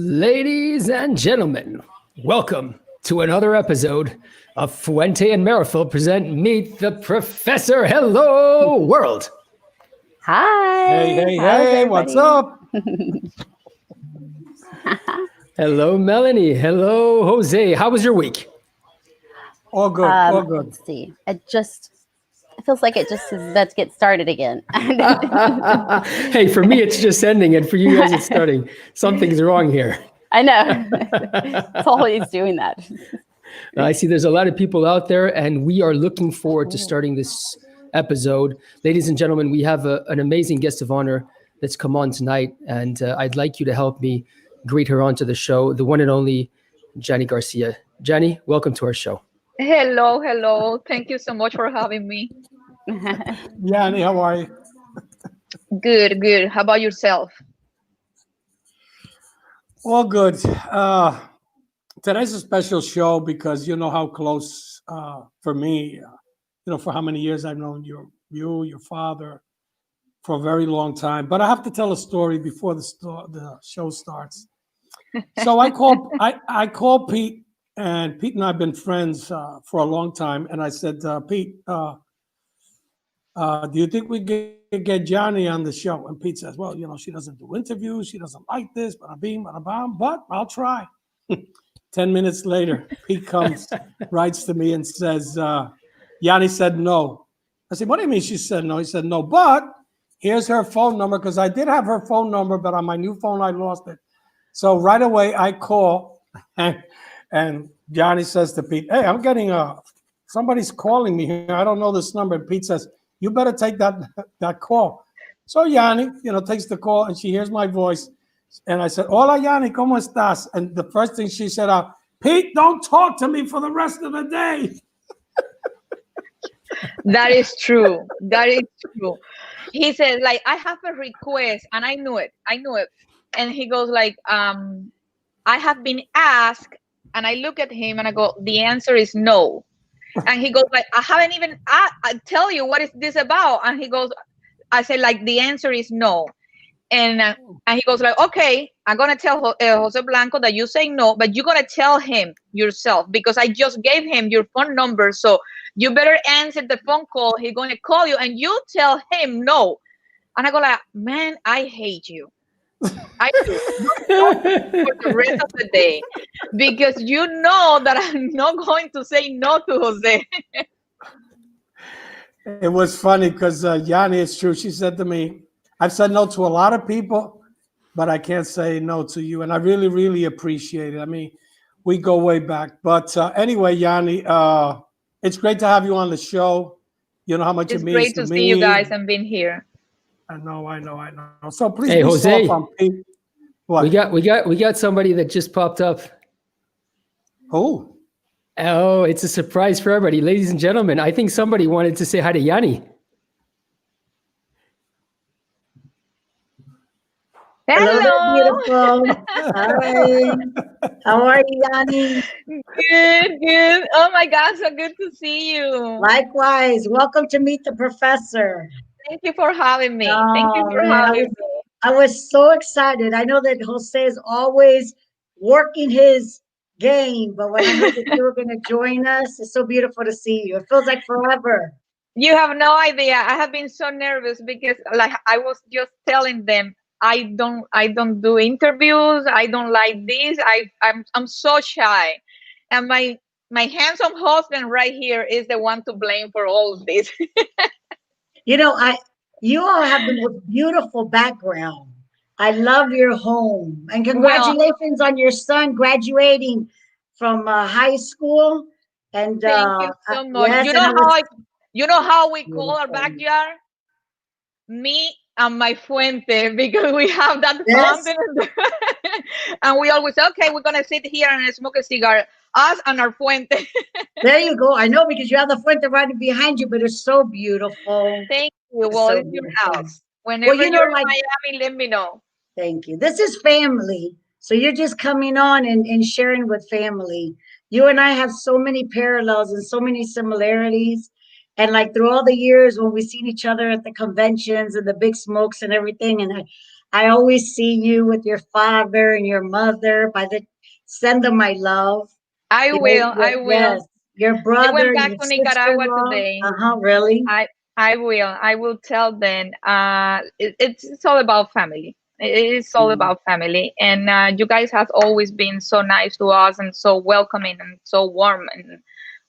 Ladies and gentlemen, welcome to another episode of Fuente and Merrifield present Meet the Professor. Hello, world. Hi. Hey, what's up? Hello, Melanie. Hello, Jose. How was your week? All good, all good. Let's see. It feels like it just is about to get started again. Hey, for me, it's just ending, and for you guys, it's starting. Something's wrong here. I know. It's always doing that. I see there's a lot of people out there, and we are looking forward to starting this episode. Ladies and gentlemen, we have an amazing guest of honor that's come on tonight, and I'd like you to help me greet her onto the show, the one and only Janny Garcia. Janny, welcome to our show. Hello. Thank you so much for having me. Janny, how are you? Good. How about yourself? All good. Today's a special show because you know how close for me, for how many years I've known your father for a very long time. But I have to tell a story before the show starts. So I called Pete, and Pete and I have been friends for a long time. And I said, Pete, do you think we could get Janny on the show? And Pete says, well, she doesn't do interviews. She doesn't like this, bada bing, bada bam, but I'll try. 10 minutes later, Pete comes, writes to me and says, Janny said no. I said, what do you mean she said no? He said no, but here's her phone number, because I did have her phone number, but on my new phone, I lost it. So right away, I call, and Janny says to Pete, hey, I'm getting somebody's calling me here. I don't know this number. And Pete says, you better take that call. So Janny, takes the call, and she hears my voice. And I said, hola, Janny, ¿cómo estás? And the first thing she said, Pete, don't talk to me for the rest of the day. That is true. He said, I have a request, and I knew it. And he goes I have been asked, and I look at him and I go, the answer is no. And he goes I haven't even I tell you what is this about. And he goes, I said the answer is no. And he goes okay, I'm gonna tell Jose Blanco that you say no, but you're gonna tell him yourself, because I just gave him your phone number, so you better answer the phone call. He's gonna call you, and you tell him no. And I go man, I hate you. I do for the rest of the day, because you know that I'm not going to say no to Jose. It was funny because Janny, it's true. She said to me, I've said no to a lot of people, but I can't say no to you. And I really, really appreciate it. I mean, we go way back. But anyway, Janny, it's great to have you on the show. You know how much it means to me. It's great to see you guys and being here. I know. So please, hey, Jose, what? we got somebody that just popped up. Who? Oh, it's a surprise for everybody, ladies and gentlemen. I think somebody wanted to say hi to Janny. Hello, beautiful. Hi. How are you, Janny? Good. Oh my God, so good to see you. Likewise. Welcome to Meet the Professor. Thank you for having me. Thank you for having me. I was so excited. I know that Jose is always working his game, but when I heard that you were going to join us, it's so beautiful to see you. It feels like forever. You have no idea. I have been so nervous because I was just telling them, I don't do interviews. I don't like this. I'm so shy, and my handsome husband right here is the one to blame for all of this. You know, you all have the most beautiful background. I love your home, and Well, congratulations on your son graduating from high school. And thank you so much. yes, and it was You know how we call our beautiful. backyard? Me and my fuente, because we have that Yes, fountain, and we always say, okay, we're gonna sit here and smoke a cigar, us and our fuente. there you go. I know because you have the fuente right behind you, but it's so beautiful. Thank you. It's Well, so it's your beautiful. house. Well, Whenever you know, you're in like, Miami, let me know. thank you. This is family. So you're just coming on and sharing with family. You and I have so many parallels and so many similarities. And like through all the years when we've seen each other at the conventions and the big smokes and everything, and I always see you with your father and your mother. Send them my love. I will. I will. Yes, your I brother, went back your to Nicaragua sister-in-law. today. Really? I will. I will tell them. It's all about family. It is all Mm. about family, and you guys have always been so nice to us and so welcoming and so warm, and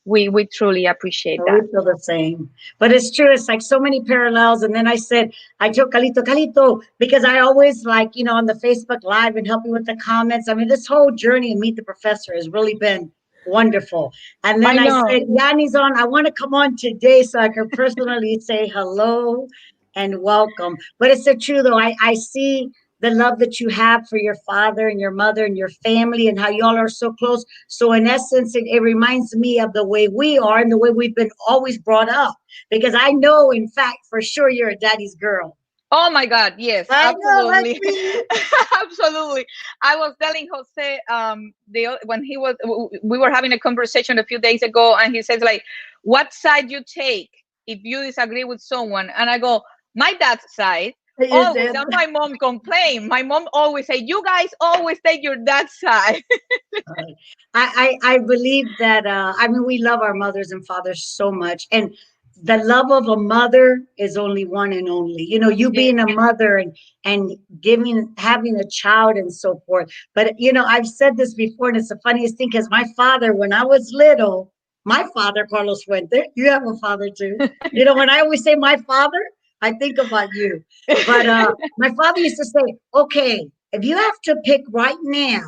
we truly appreciate So we that. feel the same. But it's true, it's like so many parallels. And then I told Calito, because I always like, on the Facebook Live and help you with the comments. I mean, this whole journey and Meet the Professor has really been wonderful. And I then I know. said, Yanni's on. I want to come on today so I can personally say hello and welcome. But it's so true, though. I see the love that you have for your father and your mother and your family and how y'all are so close. So in essence, it reminds me of the way we are and the way we've been always brought up. Because I know, in fact, for sure you're a daddy's girl. Oh my God, yes, I know, like absolutely. me. Absolutely. I was telling Jose when we were having a conversation a few days ago, and he says like, what side you take if you disagree with someone? And I go, my dad's side. You Always. did. And my mom complained. My mom always say, you guys always take your dad's side. I believe that I mean we love our mothers and fathers so much, and the love of a mother is only one and only. You Yeah. being a mother and having a child and so forth. But I've said this before, and it's the funniest thing because my father, when I was little, my father Carlos Fuente, you have a father too. When I always say my father, I think about you. But my father used to say, "Okay, if you have to pick right now."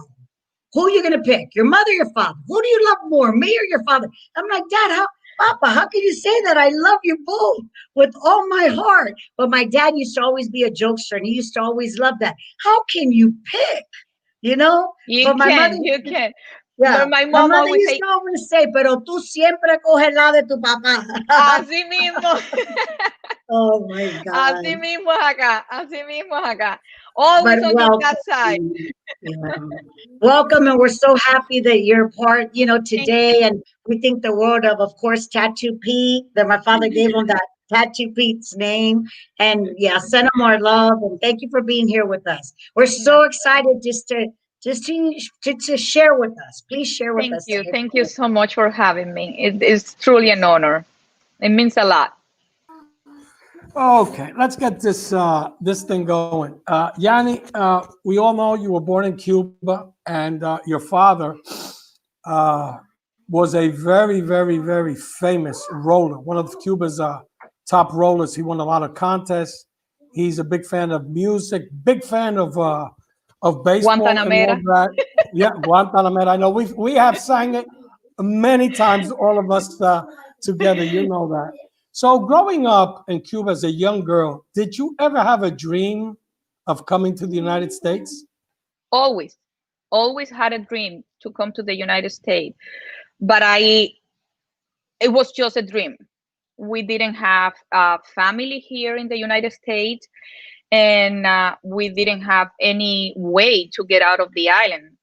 Who are you going to pick? Your mother, your father? Who do you love more, me or your father? I'm like, Dad, Papa, how can you say that? I love you both with all my heart. But my dad used to always be a jokester, and he used to always love that. How can you pick? You But my mother, can, you can. yeah, But my my mom mother always used say, to always say, pero tú siempre coges la de tu papá. así mismo. Oh my God. Así mismo es acá. Así mismo es acá. But Always on your welcome. dad's side. Yeah. Welcome, and we're so happy that you're part, Thank today. And we think the world of course, Tattoo Pete, that my father gave him that Tattoo Pete's name. And yeah, send him our love, and thank you for being here with us. We're so excited to share with us. Please share with Thank us. you. Thank you so much for having me. It is truly an honor. It means a lot. Okay, let's get this thing going. Yanni, we all know you were born in Cuba, and your father was a very, very, very famous roller, one of Cuba's top rollers. He won a lot of contests. He's a big fan of music, big fan of baseball and all Guantanamera. that. Yeah, Guantanamera. I know we have sang it many times, all of us together. You know that. So, growing up in Cuba as a young girl, did you ever have a dream of coming to the United States? Always, always had a dream to come to the United States. But it was just a dream. We didn't have a family here in the United States, and we didn't have any way to get out of the island.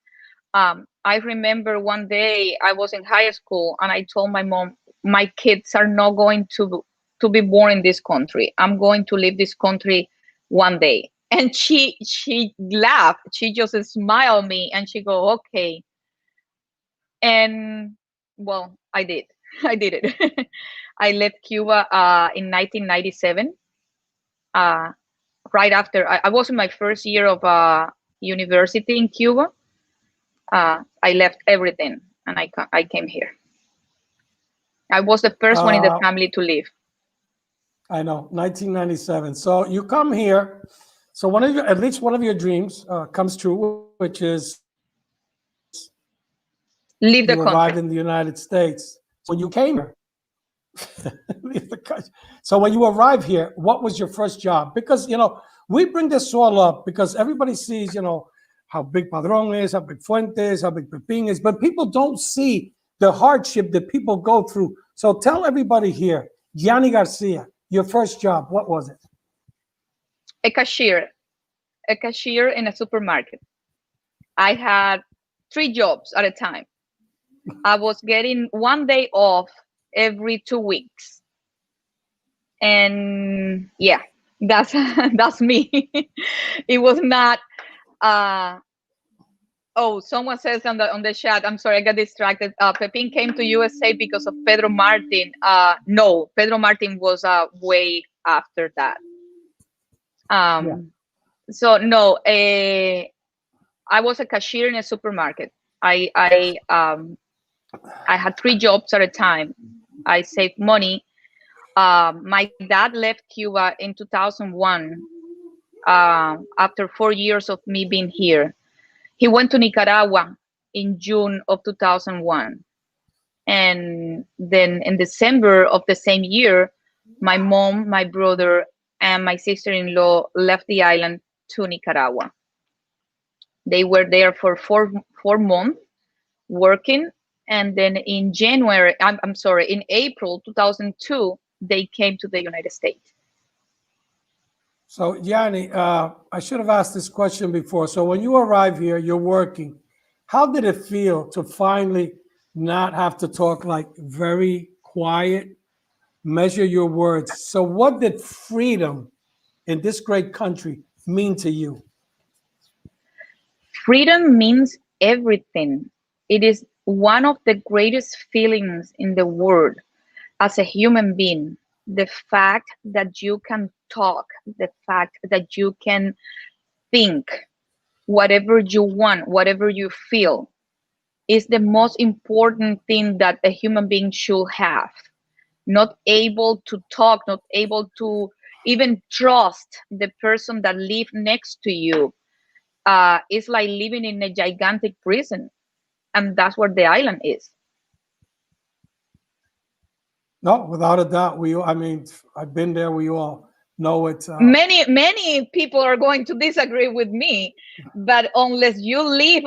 I remember one day I was in high school, and I told my mom, my kids are not going to be born in this country. I'm going to leave this country one day. And she laughed. She just smiled at me, and she go, okay. And well, I did. I did it. I left Cuba in 1997. right after I was in my first year of university in Cuba. I left everything and I came here. I was the first one in the family to leave. I know, 1997. So you come here. So at least one of your dreams comes true, which is Leave the you arrived country. in the United States. When you came here, leave the country. So when you arrived here, what was your first job? Because, we bring this all up because everybody sees, how big Padron is, how big Fuentes, how big Pepin is, but people don't see the hardship that people go through. So tell everybody here, Janny Garcia, your first job, what was it? A cashier in a supermarket. I had 3 jobs at a time. I was getting 1 day off every 2 weeks. And yeah, that's me. It was not someone says on the chat, I'm sorry, I got distracted. Pepin came to USA because of Pedro Martin. No, Pedro Martin was way after that. So no, I was a cashier in a supermarket. I had 3 jobs at a time. I saved money. My dad left Cuba in 2001 after 4 years of me being here. He went to Nicaragua in June of 2001. And then in December of the same year, my mom, my brother, and my sister-in-law left the island to Nicaragua. They were there for four months working. And then in in April 2002, they came to the United States. So, Janny, I should have asked this question before. So when you arrive here, you're working. How did it feel to finally not have to talk, like very quiet, measure your words? So what did freedom in this great country mean to you? Freedom means everything. It is one of the greatest feelings in the world as a human being. The fact that you can talk, the fact that you can think whatever you want, whatever you feel, is the most important thing that a human being should have. Not able to talk, not able to even trust the person that lives next to you. It's like living in a gigantic prison, and that's what the island is. No, without a doubt. I've been there. We all know it. Many people are going to disagree with me, but unless you live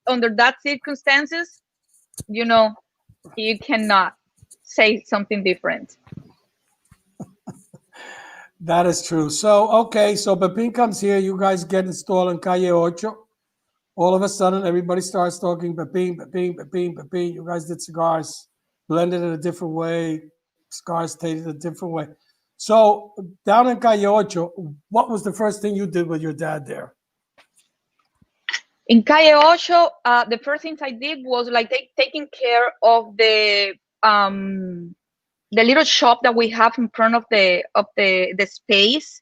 under that circumstances, you cannot say something different. That is true. So, okay, so Pepin comes here. You guys get installed in Calle Ocho. All of a sudden, everybody starts talking Pepin, Pepin, Pepin, Pepin. You guys did cigars, blended in a different way. Cigars tasted a different way. So, down in Calle Ocho, what was the first thing you did with your dad there? In Calle Ocho, the first things I did was like taking care of the little shop that we have in front of the space,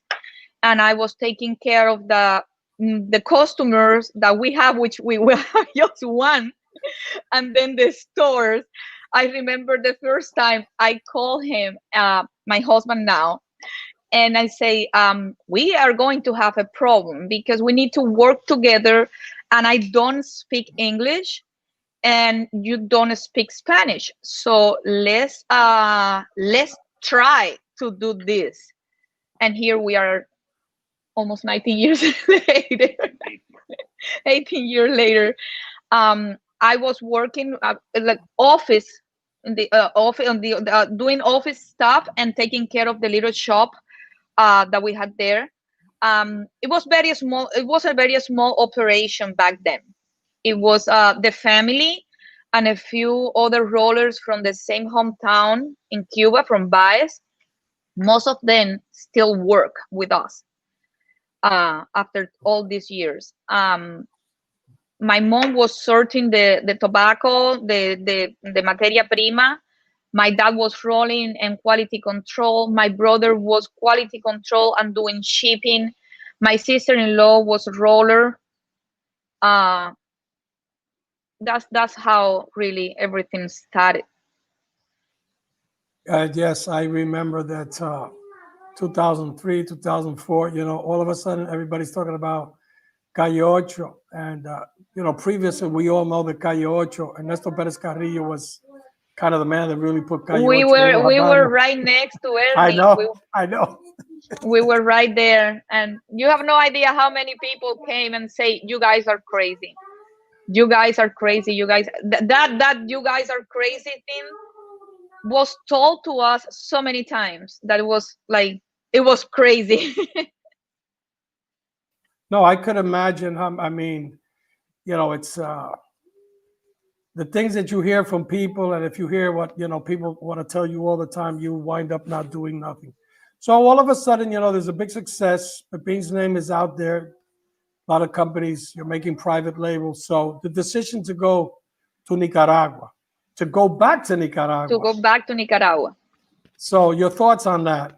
and I was taking care of the customers that we have, which we will have just one, and then the stores. I remember the first time I called him, my husband now, and I say, we are going to have a problem because we need to work together, and I don't speak English and you don't speak Spanish. So let's try to do this. And here we are almost 19 years later. 18 years later. I was working like office in the office doing office stuff and taking care of the little shop that we had there. It was very small. It was a very small operation back then. It was the family and a few other rollers from the same hometown in Cuba, from Baez. Most of them still work with us after all these years. My mom was sorting the tobacco, the materia prima, My dad was rolling and quality control. My brother was quality control and doing shipping. My sister-in-law was roller. That's how really everything started. Yes, I remember that 2003, 2004, all of a sudden everybody's talking about Coyotro. And, previously we all know that Coyotro, Ernesto Perez Carrillo was kind of the man that really put Coyotro. We were right next to Ernie. I know. We were right there. And you have no idea how many people came and say, you guys are crazy. You guys are crazy. You guys, that you guys are crazy thing was told to us so many times that it was like, it was crazy. No, I could imagine how, it's the things that you hear from people. And if you hear what, people want to tell you all the time, you wind up not doing nothing. So all of a sudden, there's a big success. Pepin's name is out there. A lot of companies, you're making private labels. So the decision to go to Nicaragua, to go back to Nicaragua. To go back to Nicaragua. So your thoughts on that?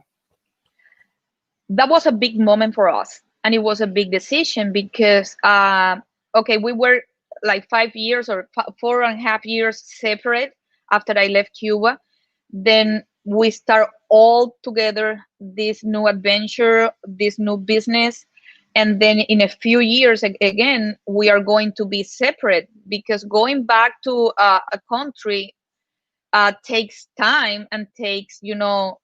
That was a big moment for us. And it was a big decision because, we were like 5 years or 4.5 years separate after I left Cuba. Then we start all together this new adventure, this new business. And then in a few years, again, we are going to be separate because going back to a country takes time and takes, a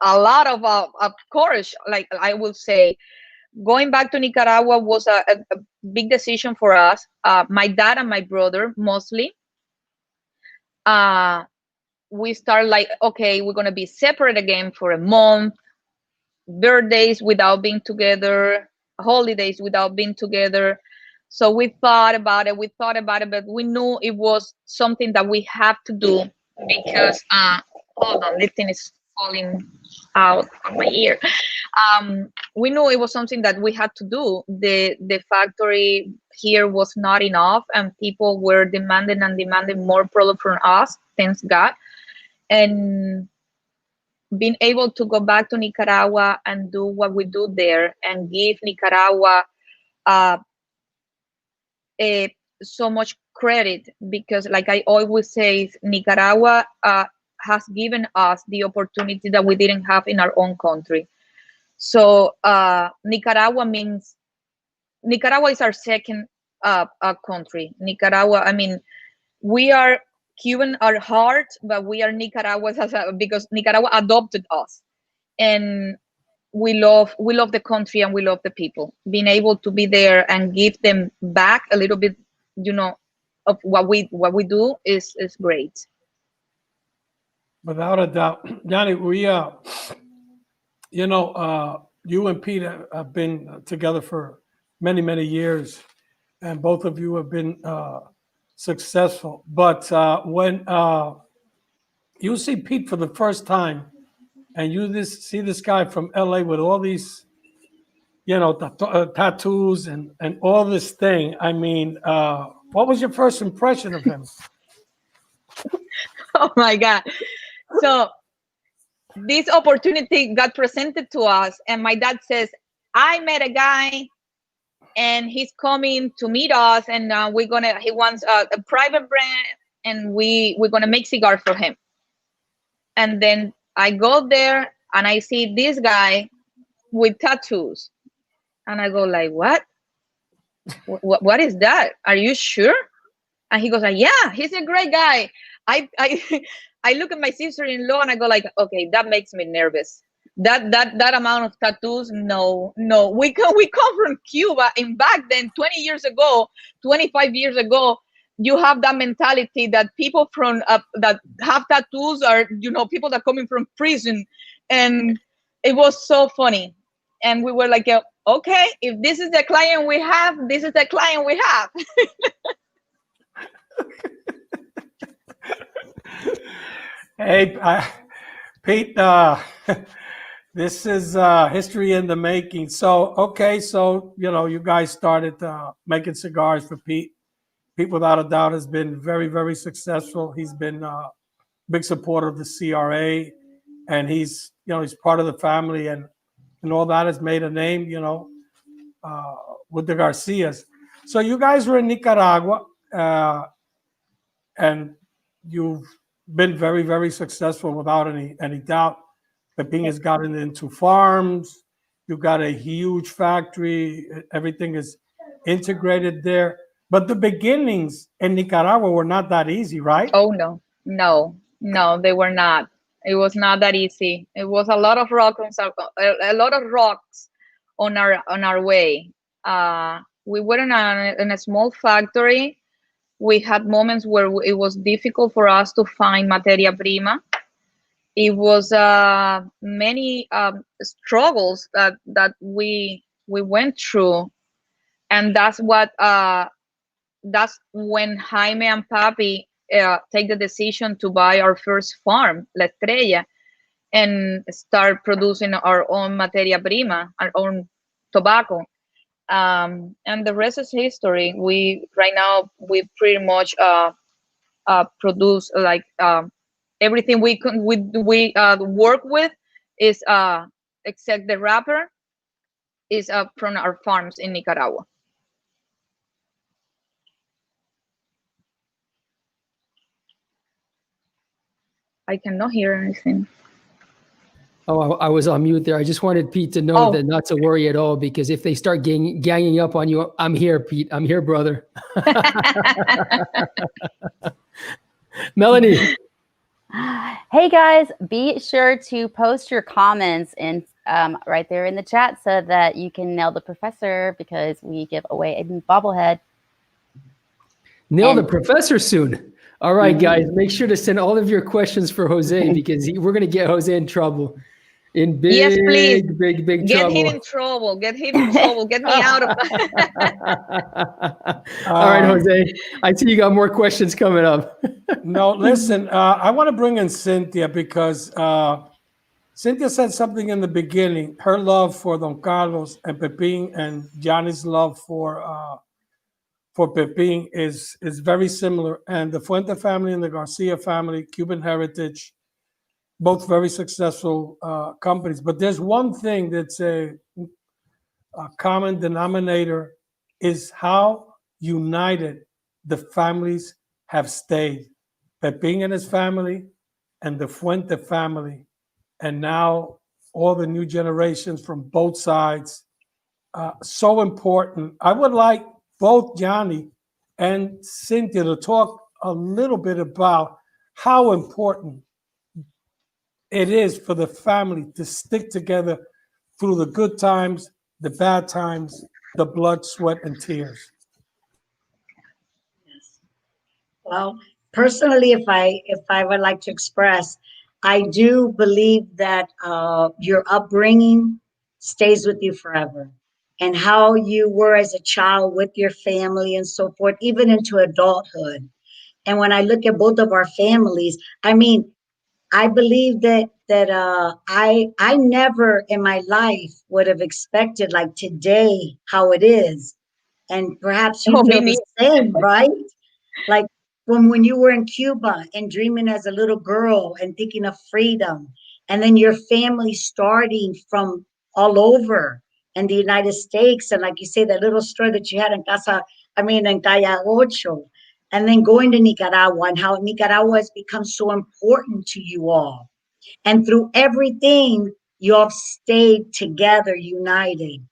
lot of courage. Like I will say, going back to Nicaragua was a big decision for us. My dad and my brother mostly. We start like, okay, we're going to be separate again for a month, birthdays without being together, holidays without being together. So we thought about it, but we knew it was something that we have to do because, hold on, this thing is falling out of my ear. We knew it was something that we had to do. The factory here was not enough and people were demanding more product from us, thanks God. And being able to go back to Nicaragua and do what we do there and give Nicaragua so much credit because, like I always say, Nicaragua has given us the opportunity that we didn't have in our own country. So Nicaragua is our second country. Nicaragua, we are Cuban at heart, but we are Nicaraguans because Nicaragua adopted us, and we love the country and we love the people. Being able to be there and give them back a little bit, of what we do is great. Without a doubt, Janny, we you and Pete have been together for many, many years, and both of you have been successful. But when you see Pete for the first time, and you see this guy from LA with all these, tattoos and all this thing, what was your first impression of him? Oh my God. So this opportunity got presented to us, and my dad says, I met a guy and he's coming to meet us, and he wants a private brand, and we're gonna make cigars for him. And then I go there and I see this guy with tattoos, and I go like, what is that? Are you sure? And he goes like, yeah, he's a great guy. I look at my sister-in-law and I go like, okay, that makes me nervous. That amount of tattoos, no. We come from Cuba, and back then, 20 years ago, 25 years ago, you have that mentality that people from that have tattoos are, people that coming from prison, and it was so funny. And we were like, okay, if this is the client we have, this is the client we have. Hey, Pete, this is history in the making. So, you guys started making cigars for Pete. Pete, without a doubt, has been very, very successful. He's been big supporter of the CRA, and he's part of the family, and all that has made a name, with the Garcias. So you guys were in Nicaragua, and you've been very, very successful without any doubt. Pepin has gotten into farms. You've got a huge factory. Everything is integrated there. But the beginnings in Nicaragua were not that easy, right? Oh no, they were not. It was not that easy. It was a lot of rocks, a lot of rocks on our way. We were in a small factory. We had moments where it was difficult for us to find materia prima. It was many struggles that we went through, and that's when Jaime and Papi take the decision to buy our first farm, La Estrella, and start producing our own materia prima, our own tobacco. And the rest is history. Right now we pretty much produce like everything we work with is except the wrapper is from our farms in Nicaragua. I cannot hear anything. Oh, I was on mute there. I just wanted Pete to know Oh. that not to worry at all, because if they start ganging up on you, I'm here, Pete. I'm here, brother. Melanie. Hey guys, be sure to post your comments in right there in the chat so that you can nail the professor, because we give away a bobblehead. Nail the And- professor soon. All right, guys, make sure to send all of your questions for Jose, because we're going to get Jose in trouble. In big, Yes, please. big Get trouble. him in trouble. Get him in trouble. Get me out of All right, Jose. I see you got more questions coming up. No, listen, I want to bring in Cynthia because Cynthia said something in the beginning. Her love for Don Carlos and Pepin, and Johnny's love for Pepin is very similar. And the Fuente family and the Garcia family, Cuban heritage, both very successful companies. But there's one thing that's a common denominator, is how united the families have stayed. Pepin and his family and the Fuente family, and now all the new generations from both sides. So important. I would like both Janny and Cynthia to talk a little bit about how important it is for the family to stick together through the good times, the bad times, the blood, sweat, and tears. Well, personally, if I would like to express, I do believe that your upbringing stays with you forever, and how you were as a child with your family and so forth, even into adulthood. And when I look at both of our families, I mean, I believe that I never in my life would have expected like today how it is, and perhaps you Oh, me feel the neither. same, right? Like when you were in Cuba and dreaming as a little girl and thinking of freedom, and then your family starting from all over in the United States, and like you say, that little store that you had in in Calle Ocho, and then going to Nicaragua, and how Nicaragua has become so important to you all. And through everything, you all stayed together, united.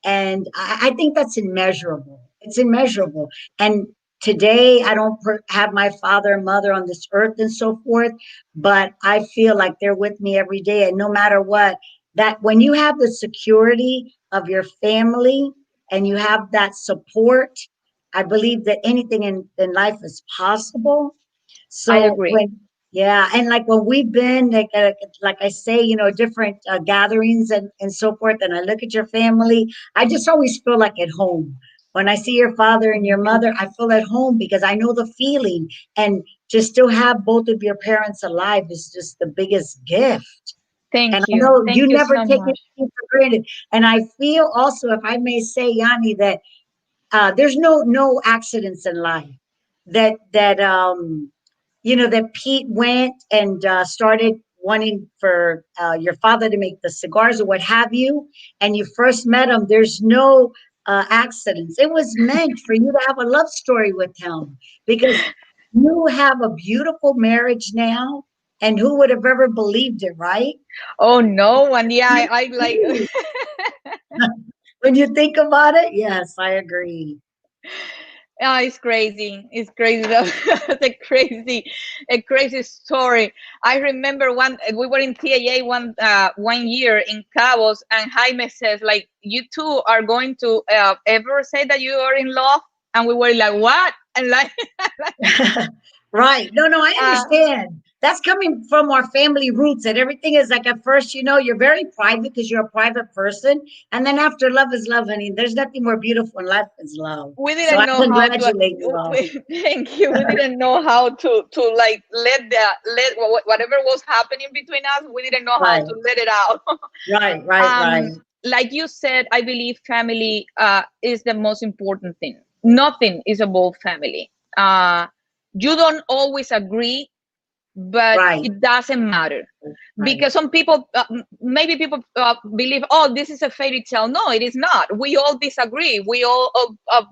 And I think that's immeasurable. It's immeasurable. And today, I don't have my father and mother on this earth and so forth, but I feel like they're with me every day. And no matter what, that when you have the security of your family and you have that support, I believe that anything in life is possible. So I agree. yeah, and like when we've been like I say, different gatherings and so forth, and I look at your family, I just always feel like at home. When I see your father and your mother, I feel at home because I know the feeling, and to still have both of your parents alive is just the biggest gift. Thank And I you. know Thank you you never so take much. anything for granted. And I feel also, if I may say, Yanni, that there's no accidents in life. That that Pete went and started wanting for your father to make the cigars or what have you, and you first met him, there's no accidents. It was meant for you to have a love story with him because you have a beautiful marriage now, and who would have ever believed it, right? Oh no, and yeah, I like. When you think about it, yes, I agree. Oh, it's crazy. It's crazy. That's a crazy story. I remember we were in TAA one year in Cabos, and Jaime says, like, you two are going to ever say that you are in love? And we were like, what? And like, Right. No, I uh, understand. That's coming from our family roots, and everything is like at first, you're very private because you're a private person. And then after love is love, honey. There's nothing more beautiful in life is love. we So didn't I know how to. congratulate you all. Thank you. We didn't know how to like let whatever was happening between us. We didn't know how Right, to let it out. right. Like you said, I believe family is the most important thing. Nothing is above family. You don't always agree, but Right, it doesn't matter right, because some people, maybe people believe, oh, this is a fairy tale. No, it is not. We all disagree. We all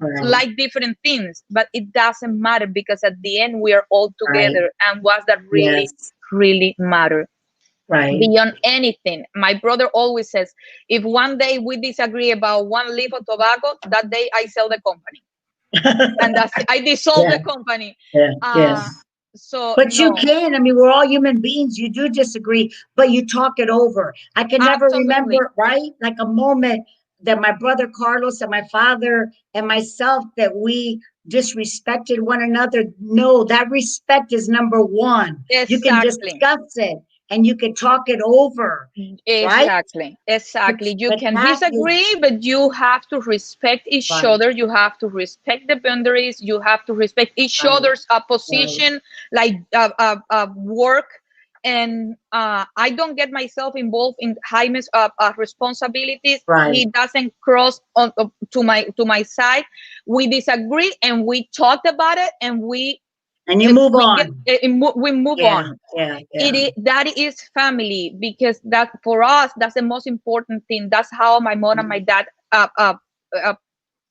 right. like different things, but it doesn't matter because at the end we are all Right. together. And what's that really, Yes, really matter? right. Beyond anything, my brother always says, if one day we disagree about one leaf of tobacco, that day I sell the company, and that's it. I dissolve Yeah, the company. yeah, uh yes. so But you no, can. I mean, we're all human beings. You do disagree, but you talk it over. I can never absolutely. remember, right? Like a moment that my brother Carlos and my father and myself that we disrespected one another. No, that respect is number one. You can Exactly. discuss it and you can talk it over, right? Exactly. You But can that is disagree, but you have to respect each right, other. You have to respect the boundaries. You have to respect each right, other's right. position, like work. And I don't get myself involved in Jaime's responsibilities. Right. He doesn't cross on to my side. We disagree, and we talked about it, and And you move on. we move Yeah, on. yeah. That is family, because that for us, that's the most important thing. That's how my mom and my dad uh,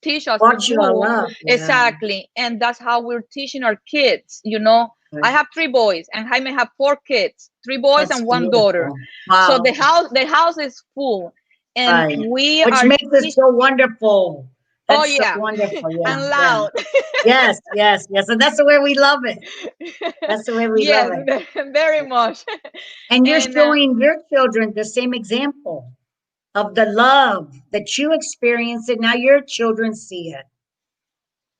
teach us to Brought you all do. up. Yeah. Exactly. And that's how we're teaching our kids. I Right. have 3 boys, and Jaime have 4 kids, 3 boys That's and 1 daughter. beautiful. So Wow. the house is full, and Right. we Which are makes it so wonderful. oh That's so yeah, wonderful. and Yeah, yeah. loud. Yes. And that's the way we love it. That's the way we love Yes, it. very much. And you're And showing your children the same example of the love that you experienced, and now your children see it.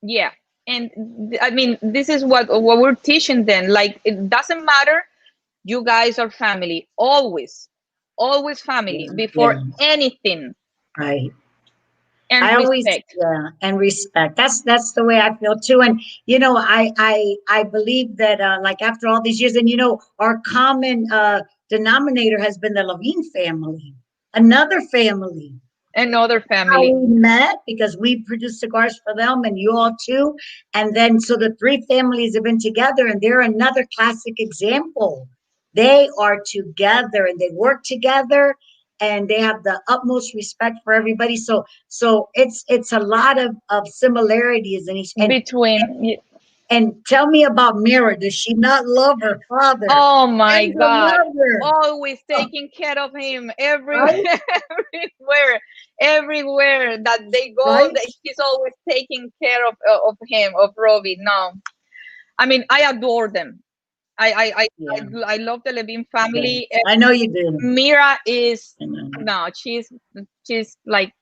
yeah, and I mean, this is what we're teaching them. Like, it doesn't matter. You guys are family, always family Yeah, before anything, right. and I always, respect. yeah, and respect. That's the way I feel too. And I believe that like after all these years, and our common denominator has been the Levine family, another family. Another How family. we met because we produced cigars for them, and you all too. And then so the three families have been together, and they're another classic example. They are together and they work together, and they have the utmost respect for everybody. So it's a lot of similarities in each. Between And tell me about Mira. Does she not love her father? Oh my And the God, mother. always Oh, taking care of him right, everywhere that they go, right. that she's always taking care of him, of Robbie. No, I mean, I adore them. Yeah, I love the Levine yeah. family. I know you do. Mira is I know. no, she's like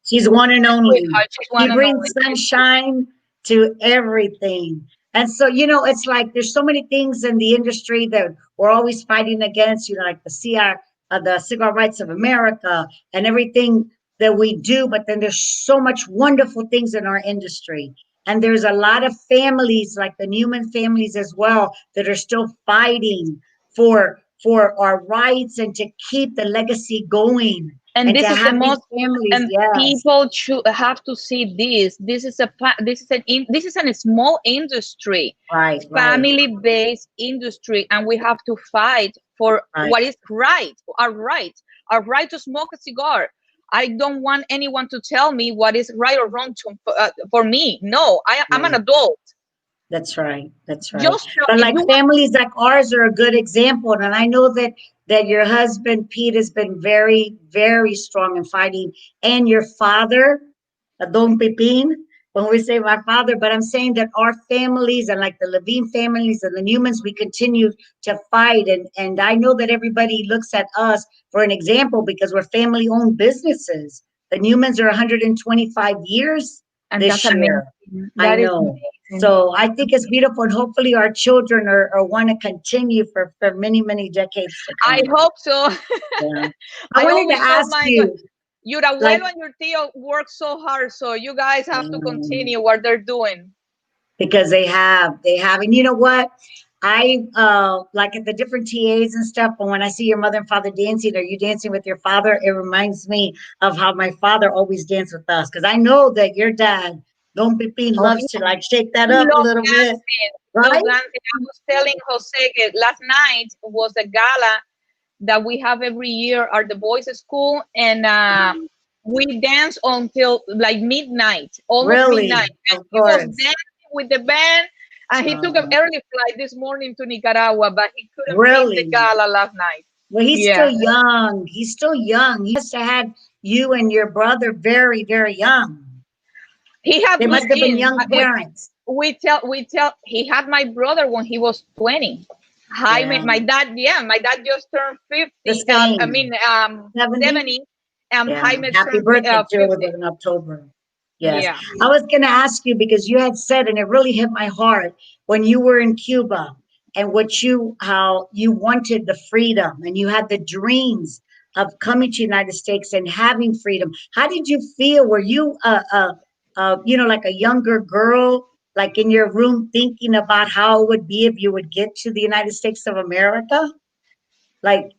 She's one and only. sweetheart. She's She one and brings only. sunshine to everything. And so, it's like there's so many things in the industry that we're always fighting against, like the Cigar Rights of America and everything that we do. But then there's so much wonderful things in our industry. And there's a lot of families, like the Newman families as well, that are still fighting for our rights and to keep the legacy going. And this to is the have these most, families, and yes, people should have to see this. This is a small industry, right, family-based industry, and we have to fight for right. what is right, our right to smoke a cigar. I don't want anyone to tell me what is right or wrong for me. No, I'm an Yeah. adult. That's right. That's right. Just But if like you families like ours are a good example. And I know that your husband, Pete, has been very, very strong in fighting. And your father, Don Pepin, when we say my father, but I'm saying that our families and like the Levine families and the Newmans, we continue to fight. And I know that everybody looks at us for an example because we're family owned businesses. The Newmans are 125 years and this that's year. amazing. I That is know. amazing. So I think it's beautiful, and hopefully our children are want to continue for many, many decades to come. I hope so. Yeah. I I wanted always to tell ask my you, your like, abuelo and your tío work so hard, so you guys have to um, continue what they're doing. because they have, and you know what? I like at the different TAs and stuff, and when I see your mother and father dancing, or you dancing with your father, it reminds me of how my father always danced with us. Because I know that your dad, Don Pepin, Oh, loves to like shake that he up a loves little bit, dancing. right? Loves dancing. I was telling Jose last night was a gala that we have every year at the boys' school, and we dance until like midnight, almost midnight. Really, And of he was course. dancing with the band, and he took an Uh, early flight this morning to Nicaragua, but he couldn't miss the really. gala last night. Well, he's Yeah, still young. He's still young. He must have had you and your brother very, very young. he had They me must have been in. young parents. We tell. He had my brother when he was 20. Jaime, Yeah, my dad, yeah, my dad just turned the 50. I same. mean, 70? 70. And Yeah. Jaime Happy turned birthday too. It was 50. in October. Yes. Yeah. I was going to ask you because you had said, and it really hit my heart when you were in Cuba and how you wanted the freedom and you had the dreams of coming to the United States and having freedom. How did you feel? Were you, like a younger girl, like in your room thinking about how it would be if you would get to the United States of America? Like,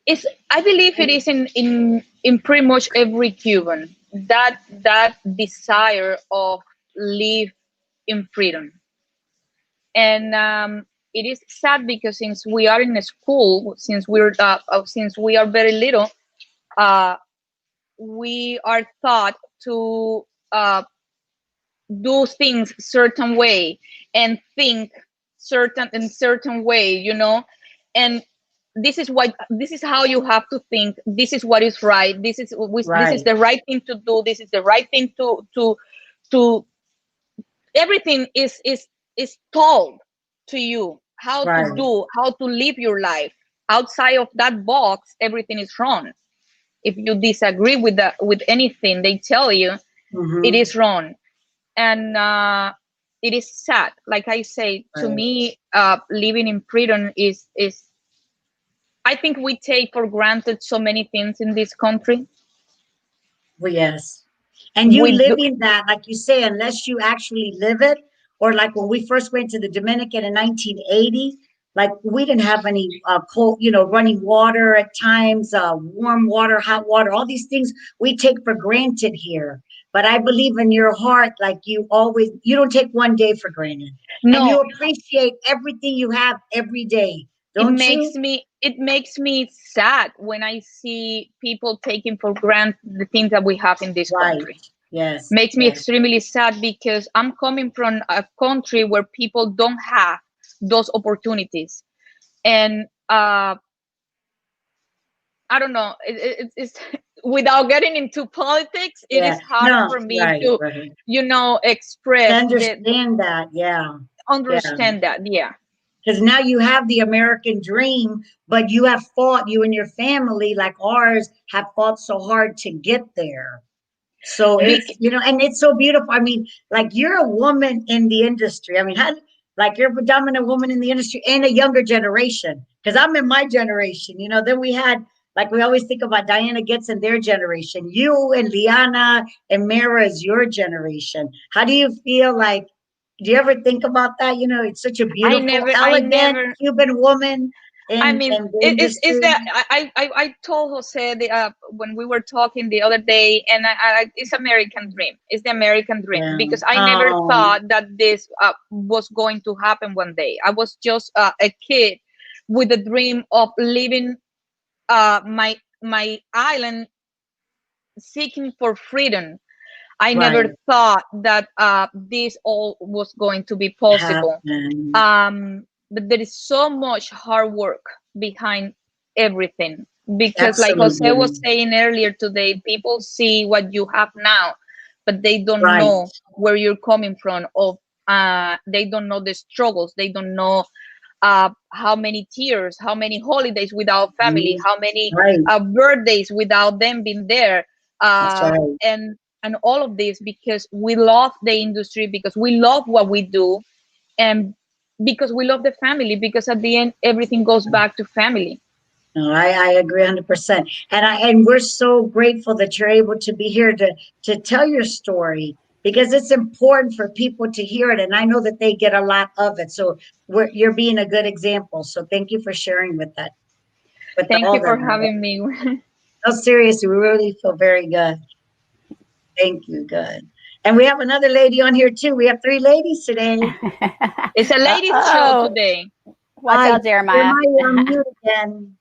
It's, I believe it is in pretty much every Cuban that desire of live in freedom. And it is sad because since we are in a school, since we are very little, uh, we are taught to do things certain way and think certain way, and this is how you have to think. This is what is right. This is right, the right thing to do. This is the right thing to everything is told to you how to right. do, how to live your life. Outside of that box, everything is wrong. If you disagree with anything they tell you, it Mm-hmm. is wrong. And it is sad. Like I say, to Right. me, living in freedom is I think we take for granted so many things in this country. Well, yes. And you We live do. in that, like you say, unless you actually live it, or like when we first went to the Dominican in 1980, like we didn't have any cold, running water at times, warm water, hot water, all these things we take for granted here. But I believe in your heart, like you don't take one day for granted. And you No, appreciate everything you have every day, it don't makes you? me it makes me sad when I see people taking for granted the things that we have in this Right. country. Yes. Makes me Yes. extremely sad because I'm coming from a country where people don't have those opportunities. And I don't know. It's without getting into politics, it Yeah. is hard No. for me Right. to, Right. To express understand that. Yeah. Yeah. understand that. Yeah, Because now you have the American dream, but you and your family, like ours, have fought so hard to get there. So it's, Bec- and it's so beautiful. I mean, like you're a woman in the industry. I mean, like you're a predominant woman in the industry and a younger generation. Because I'm in my generation, then we had, like we always think about Diana Getz and their generation. You and Liana and Mara is your generation. How do you feel like, do you ever think about that? It's such a I beautiful, never, I elegant never, Cuban woman. I mean, in the it's industry? that I told Jose when we were talking the other day, and it's American dream. It's the American dream Yeah. because I never thought that this was going to happen one day. I was just a kid with the dream of living my island, seeking for freedom. I never Right. thought that this all was going to be possible. Happen. But there is so much hard work behind everything because, like Jose Absolutely. was saying earlier today, people see what you have now, but they don't Right. know where you're coming from. Or they don't know the struggles. They don't know how many tears, how many holidays without family, how many Right. birthdays without them being there, That's right. and all of this because we love the industry, because we love what we do, and because we love the family, because at the end everything goes back to family. No, I agree 100%. And we're so grateful that you're able to be here to tell your story, because it's important for people to hear it. And I know that they get a lot of it. So you're being a good example. So thank you for sharing with that. Thank you for having me. No, seriously, we really feel very good. Thank you. Good. And we have another lady on here too. We have 3 ladies today. It's a ladies show today. Watch out, Jeremiah. Jeremiah, you're on mute again.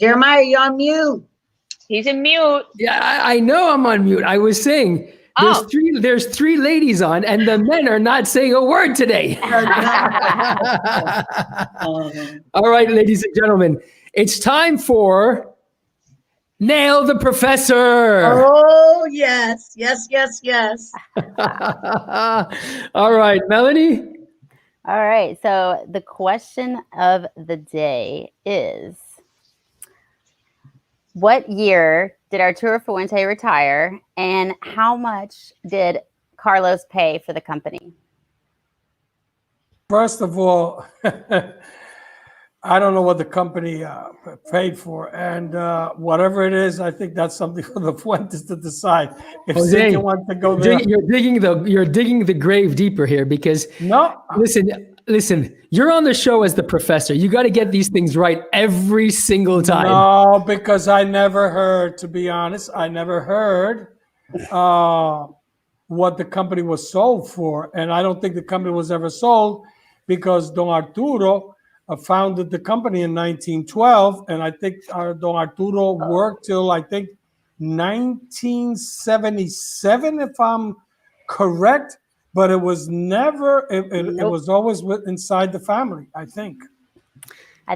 Jeremiah, you're on mute. He's in mute. Yeah, I know I'm on mute. I was saying there's three ladies on, and the men are not saying a word today. All right, ladies and gentlemen, it's time for Nail the Professor. Oh, yes. Yes, yes, yes. All right, Melanie. All right. So the question of the day is, what year did Arturo Fuente retire, and how much did Carlos pay for the company? First of all, I don't know what the company paid for, and whatever it is, I think that's something for the Fuentes to decide. If Jose, Cynthia wants to go there, you're digging the grave deeper here, because listen, you're on the show as the professor. You got to get these things right every single time. No, because I never heard, to be honest, I never heard what the company was sold for, and I don't think the company was ever sold because Don Arturo founded the company in 1912, and I think Don Arturo worked till I think 1977, if I'm correct. But it was never. It was always inside the family, I think.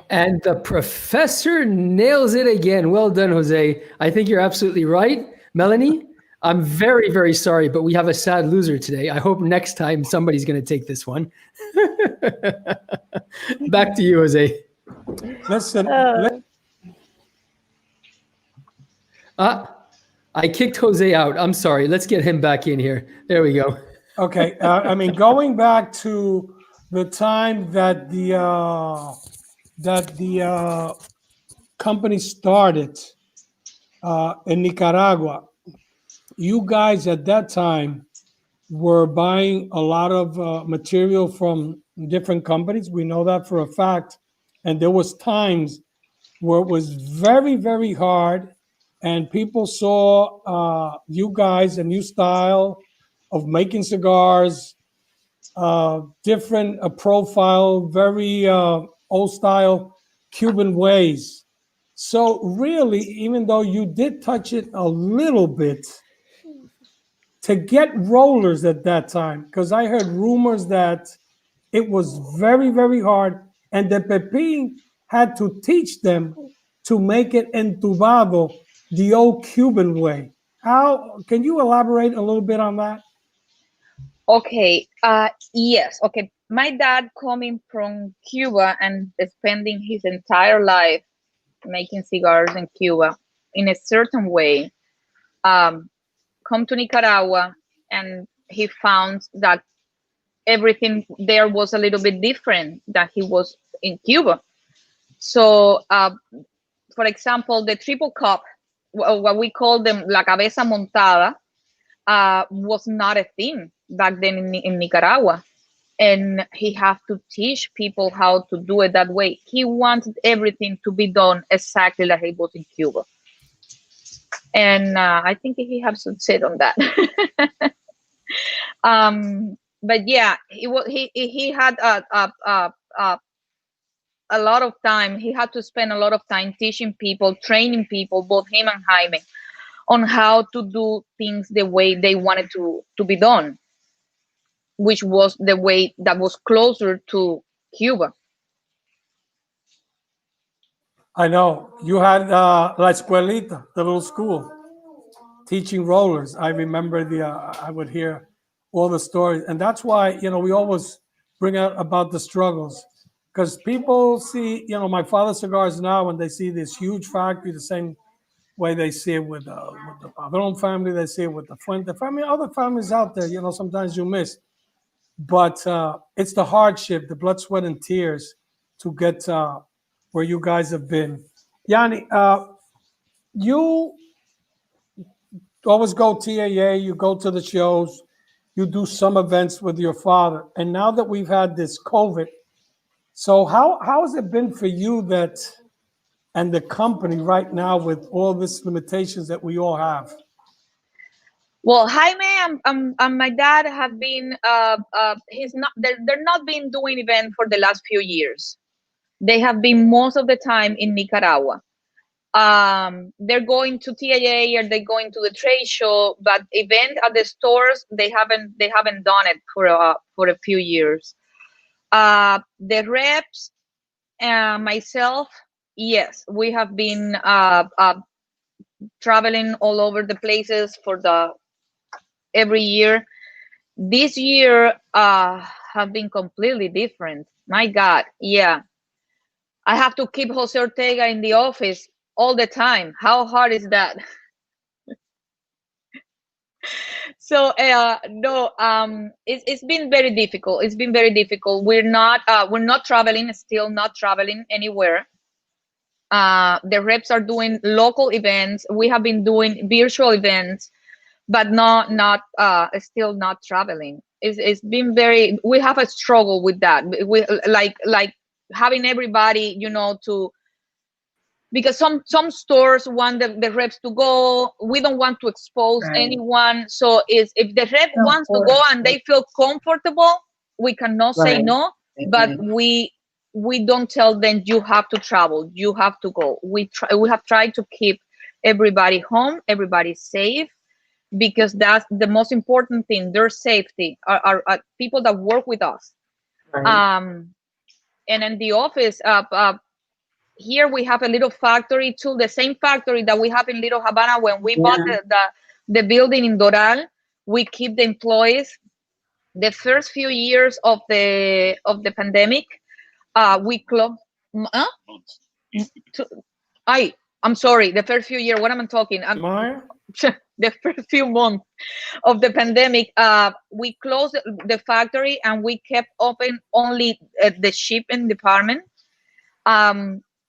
And the professor nails it again. Well done, Jose. I think you're absolutely right, Melanie. I'm very, very sorry, but we have a sad loser today. I hope next time somebody's going to take this one. Back to you, Jose. Listen. I kicked Jose out. I'm sorry. Let's get him back in here. There we go. Okay. I mean, going back to the time that the company started in Nicaragua, you guys at that time were buying a lot of material from different companies. We know that for a fact. And there was times where it was very, very hard, and people saw you guys, a new style of making cigars, different profile, very old style Cuban ways. So really, even though you did touch it a little bit, to get rollers at that time, because I heard rumors that it was very, very hard, and that Pepin had to teach them to make it entubado the old Cuban way. How can you elaborate a little bit on that? Okay. Yes. Okay. My dad coming from Cuba and spending his entire life making cigars in Cuba in a certain way, come to Nicaragua, and he found that everything there was a little bit different than he was in Cuba. So, for example, the triple cup, what we call them la cabeza montada, was not a thing back then in Nicaragua. and he have to teach people how to do it that way. He wanted everything to be done exactly like it was in Cuba, and I think he has succeeded on that. But yeah, he had a lot of time. He had to spend a lot of time teaching people, training people, both him and Jaime, on how to do things the way they wanted to be done, which was the way that was closer to Cuba. I know you had La Escuelita, the little school, teaching rollers. I remember I would hear all the stories, and that's why we always bring out about the struggles, because people see my father's cigars now, and they see this huge factory the same way they see it with the Padron family, they see it with the Fuente family, other families out there. Sometimes you miss, but it's the hardship, the blood, sweat, and tears to get where you guys have been. Janny, you always go TAA, you go to the shows, you do some events with your father, and now that we've had this COVID, so how has it been for you and the company right now with all these limitations that we all have? Well, Jaime and my dad have been they're not been doing events for the last few years. They have been most of the time in Nicaragua. They're going to TAA or they're going to the trade show, but event at the stores they haven't done it for a few years. The reps and myself, yes, we have been traveling all over the places for every year. This year have been completely different. My God, yeah. I have to keep Jose Ortega in the office all the time. How hard is that? So no, it's been very difficult. It's been very difficult. We're not traveling, still not traveling anywhere. The reps are doing local events. We have been doing virtual events, but still not traveling. It's been very. We have a struggle with that. We like having everybody, because some stores want the reps to go. We don't want to expose anyone. So if the rep wants to go and they feel comfortable, we cannot say no. But we don't tell them you have to travel, you have to go. We have tried to keep everybody home, everybody safe, because that's the most important thing. Their safety are people that work with us. And in the office, here we have a little factory too, the same factory that we have in Little Havana when we bought the building in Doral. We keep the employees. The first few years of the pandemic, we closed. I'm sorry. The first few years. What am I talking? The first few months of the pandemic, we closed the factory and we kept open only the shipping department.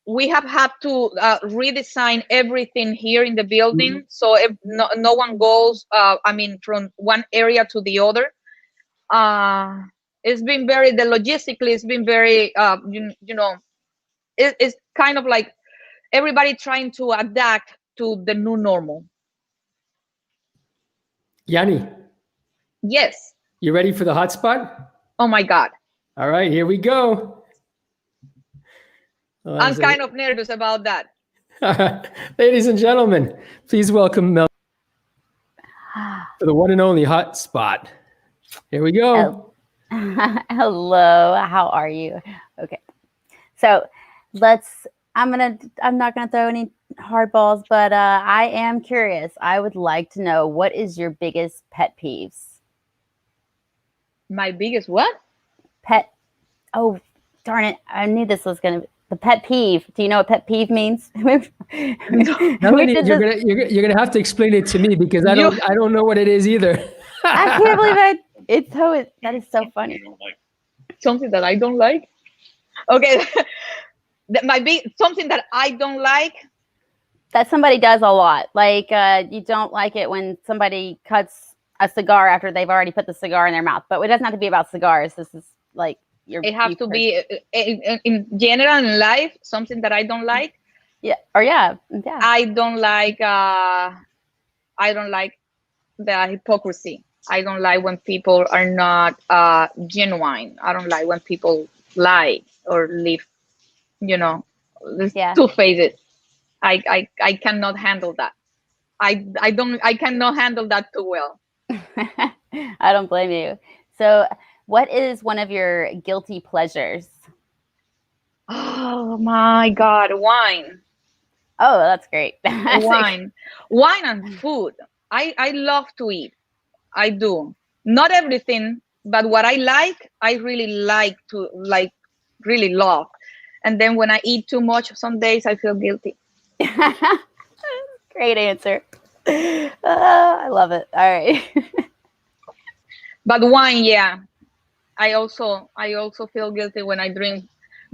We have had to redesign everything here in the building, so if no one goes, from one area to the other. It's been logistically, it's been very, it's kind of like everybody trying to adapt to the new normal. Janny. Yes. You ready for the hotspot? Oh my God. All right, here we go. I'm kind of nervous about that. Ladies and gentlemen, please welcome Mel for the one and only hotspot. Here we go. Hello, how are you? Okay, so I'm not gonna throw any hardballs, but I am curious. I would like to know, what is your biggest pet peeves? My biggest what? Oh, darn it! I knew this was gonna be the pet peeve. Do you know what pet peeve means? Melanie, you're gonna have to explain it to me, because I don't know what it is either. I can't believe that is so funny. Something that I don't like. Okay, something that I don't like. That somebody does a lot. Like you don't like it when somebody cuts a cigar after they've already put the cigar in their mouth. But it doesn't have to be about cigars. This is Like your It has beef to person? be in general in life, something that I don't like. Yeah. Or yeah. I don't like the hypocrisy. I don't like when people are not genuine. I don't like when people lie or live, Yeah. two faces. I cannot handle that. I cannot handle that too well. I don't blame you. So, what is one of your guilty pleasures? Oh my God, wine. Oh, that's great. Wine. Wine and food. I love to eat. I do. Not everything, but what I really really love. And then when I eat too much, some days I feel guilty. Great answer. I love it. All right. But wine, yeah. I also feel guilty when I drink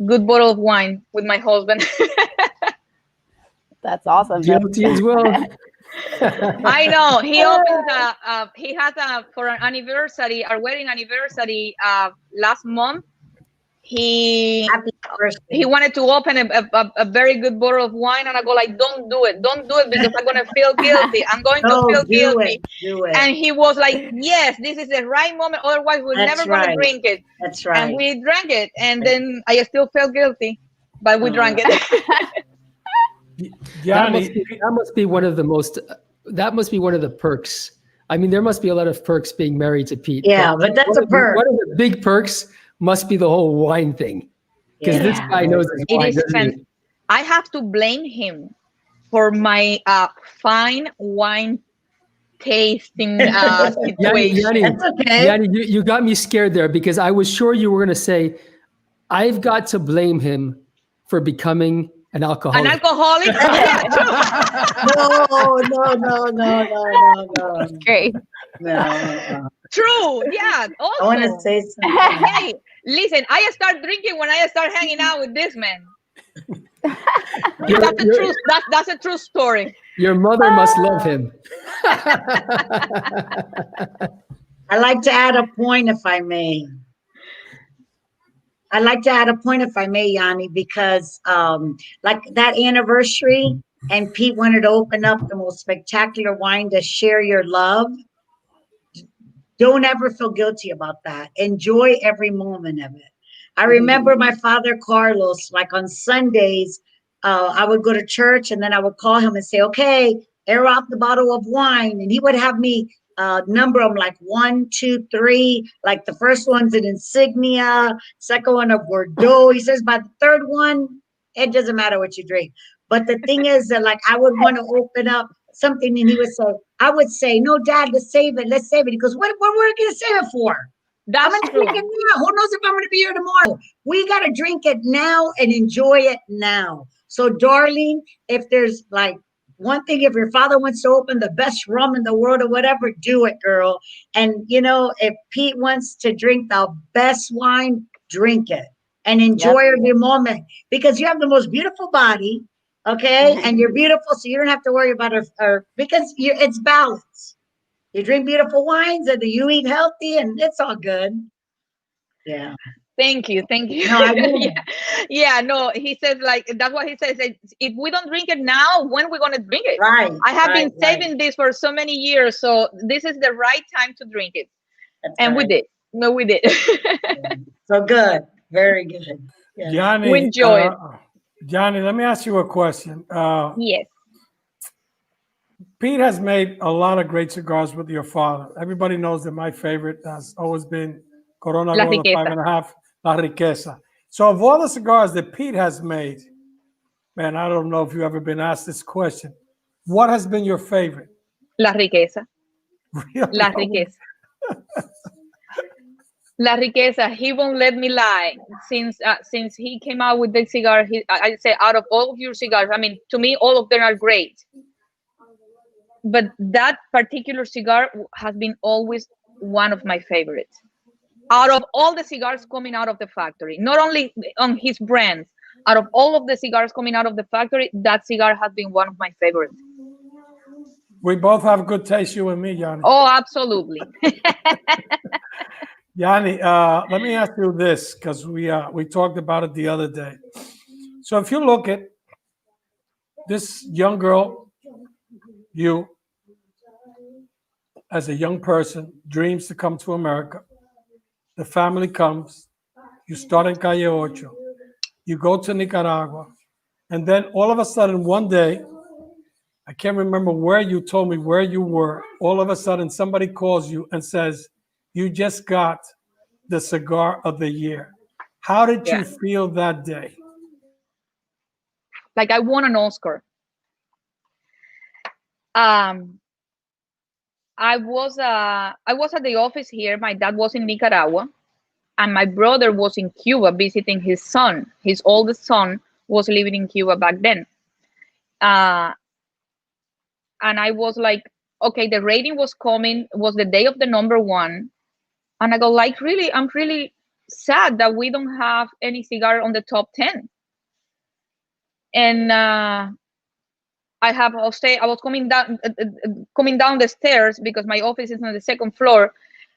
good bottle of wine with my husband. That's awesome. Guilty as well. I know he opens he has for an anniversary, our wedding anniversary, last month. He Happy birthday. wanted to open a very good bottle of wine, and I go like, don't do it because I'm gonna feel guilty. I'm going to No, feel do guilty. it. Do it. And he was like, yes, this is the right moment. Otherwise, we're That's never gonna right. drink it. That's And right. we drank it, and then I still felt guilty, but we drank it. Janny, That must be one of the most. That must be one of the perks. I mean, there must be a lot of perks being married to Pete. Yeah, but that's a perk. One of the big perks must be the whole wine thing, because this Yeah. guy knows his It wine. is doesn't he? I have to blame him for my fine wine tasting situation. Janny, That's okay. Janny, you got me scared there because I was sure you were going to say, I've got to blame him for becoming an alcoholic. An alcoholic? Yeah, true. No. Great. No. True. Yeah. I want to Also, say something. hey, listen, I start drinking when I start hanging out with this man. That's a true. That's a true story. Your mother must love him. I'd like to add a point, if I may. Yanni, because like that anniversary, and Pete wanted to open up the most spectacular wine to share your love. Don't ever feel guilty about that. Enjoy every moment of it. I remember my father, Carlos, like on Sundays, I would go to church and then I would call him and say, okay, air out the bottle of wine. And he would have me number them like 1, 2, 3. Like the first one's an Insignia, second one a Bordeaux. He says by the third one, it doesn't matter what you drink. But the thing is that like I would want to open up something and he would say, I would say, no, Dad, let's save it. He goes, what we're we going to save it for? I'm That's gonna true. drink it now. Who knows if I'm gonna be here tomorrow? We gotta drink it now and enjoy it now. So, darling, if there's like one thing, if your father wants to open the best rum in the world or whatever, do it, girl. And you know, if Pete wants to drink the best wine, drink it and enjoy every moment because you have the most beautiful body, okay? And you're beautiful, so you don't have to worry about her because it's balance. You drink beautiful wines and you eat healthy and it's all good. Yeah. Thank you. No, I will. Yeah, no, he says like, that's what he says. If we don't drink it now, when we going to drink it? Right. I have been saving this for so many years. So this is the right time to drink it. That's and right. we did. No, we did. So good. Very good. Yeah. Janny, We enjoy it. Janny, let me ask you a question. Yes. Pete has made a lot of great cigars with your father. Everybody knows that my favorite has always been Corona La Rola Riqueza. 5.5, La Riqueza. So of all the cigars that Pete has made, man, I don't know if you've ever been asked this question. What has been your favorite? La Riqueza. Really? La Riqueza. La Riqueza. He won't let me lie. Since he came out with the cigar, I say out of all of your cigars, I mean, to me, all of them are great. But that particular cigar has been always one of my favorites. Out of all the cigars coming out of the factory, not only on his brands, out of all of the cigars coming out of the factory, that cigar has been one of my favorites. We both have good taste, you and me, Janny. Oh, absolutely. Yanni, let me ask you this, because we talked about it the other day. So if you look at this young girl, you as a young person, dreams to come to America. The family comes. You start in Coyotro. You go to Nicaragua. And then all of a sudden, one day, I can't remember where you told me where you were. All of a sudden, somebody calls you and says, you just got the cigar of the year. How did you Yeah. feel that day? Like I won an Oscar. Um, I was at the office here. My dad was in Nicaragua, and my brother was in Cuba visiting his son. His oldest son was living in Cuba back then. And I was like, okay, the rating was coming. It was the day of the number one, and I go like, really, I'm really sad that we don't have any cigar on the top 10. And I was coming down the stairs because my office is on the second floor,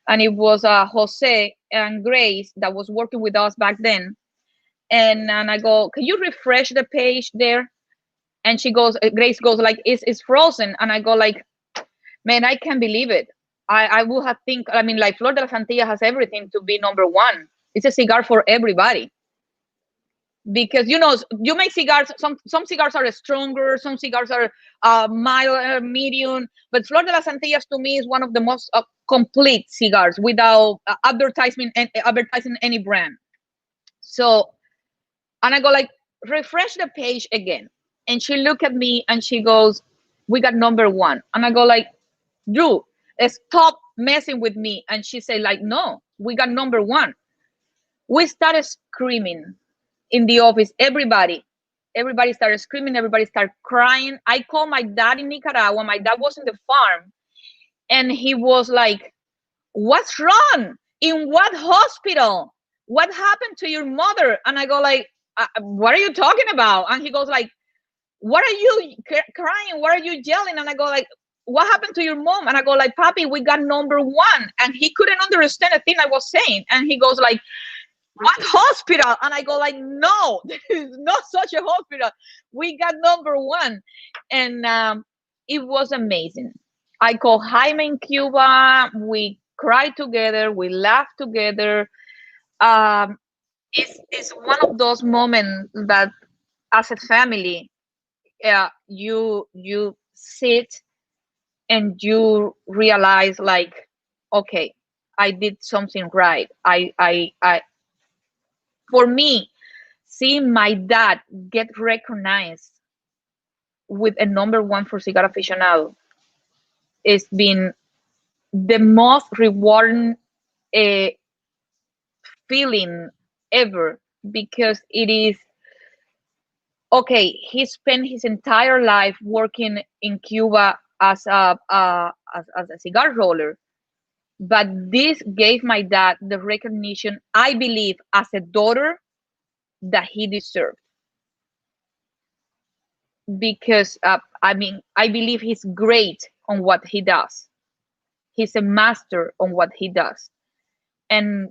and it was Jose and Grace that was working with us back then. And I go, can you refresh the page there? And Grace goes like, it's frozen. And I go like, man, I can't believe it. I would have think, I mean, like Flor de la Santilla has everything to be number one. It's a cigar for everybody. Because you make cigars, some cigars are stronger, some cigars are mild, medium, but Flor de las Antillas to me is one of the most complete cigars without advertising any brand. So, and I go like, refresh the page again, and she looked at me and she goes, we got number one. And I go like, Drew, stop messing with me. And she said like, no, we got number one. We started screaming in the office. Everybody started screaming. Everybody started crying. I called my dad in Nicaragua. My dad was in the farm, and he was like, what's wrong? In what hospital? What happened to your mother? And I go like, what are you talking about? And he goes like, what are you crying? What are you yelling? And I go like, what happened to your mom? And I go like, Papi, we got number one. And he couldn't understand a thing I was saying. And he goes like, what hospital? And I go like, no, there is not such a hospital. We got number one. And it was amazing. I called Jaime in Cuba. We cried together. We laughed together. It's one of those moments that as a family, you sit and you realize like, okay, I did something right. For me, seeing my dad get recognized with a number one for Cigar Aficionado has been the most rewarding feeling ever, because it is, okay, he spent his entire life working in Cuba as a cigar roller, but this gave my dad the recognition, I believe, as a daughter that he deserved. Because I believe he's great on what he does. He's a master on what he does. And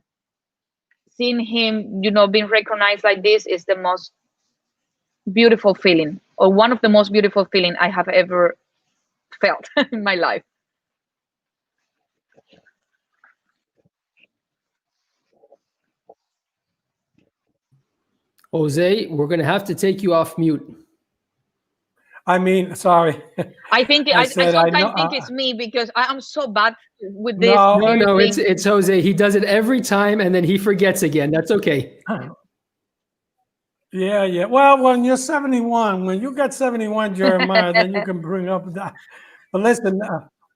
seeing him, being recognized like this is the most beautiful feeling, or one of the most beautiful feeling I have ever felt in my life. Jose, we're going to have to take you off mute. I mean, sorry. I think I said, sometimes think it's me, because I'm so bad with this. No, it's Jose. He does it every time and then he forgets again. That's okay. Yeah. Well, when you're 71, when you get 71, Jeremiah, then you can bring up that. But listen,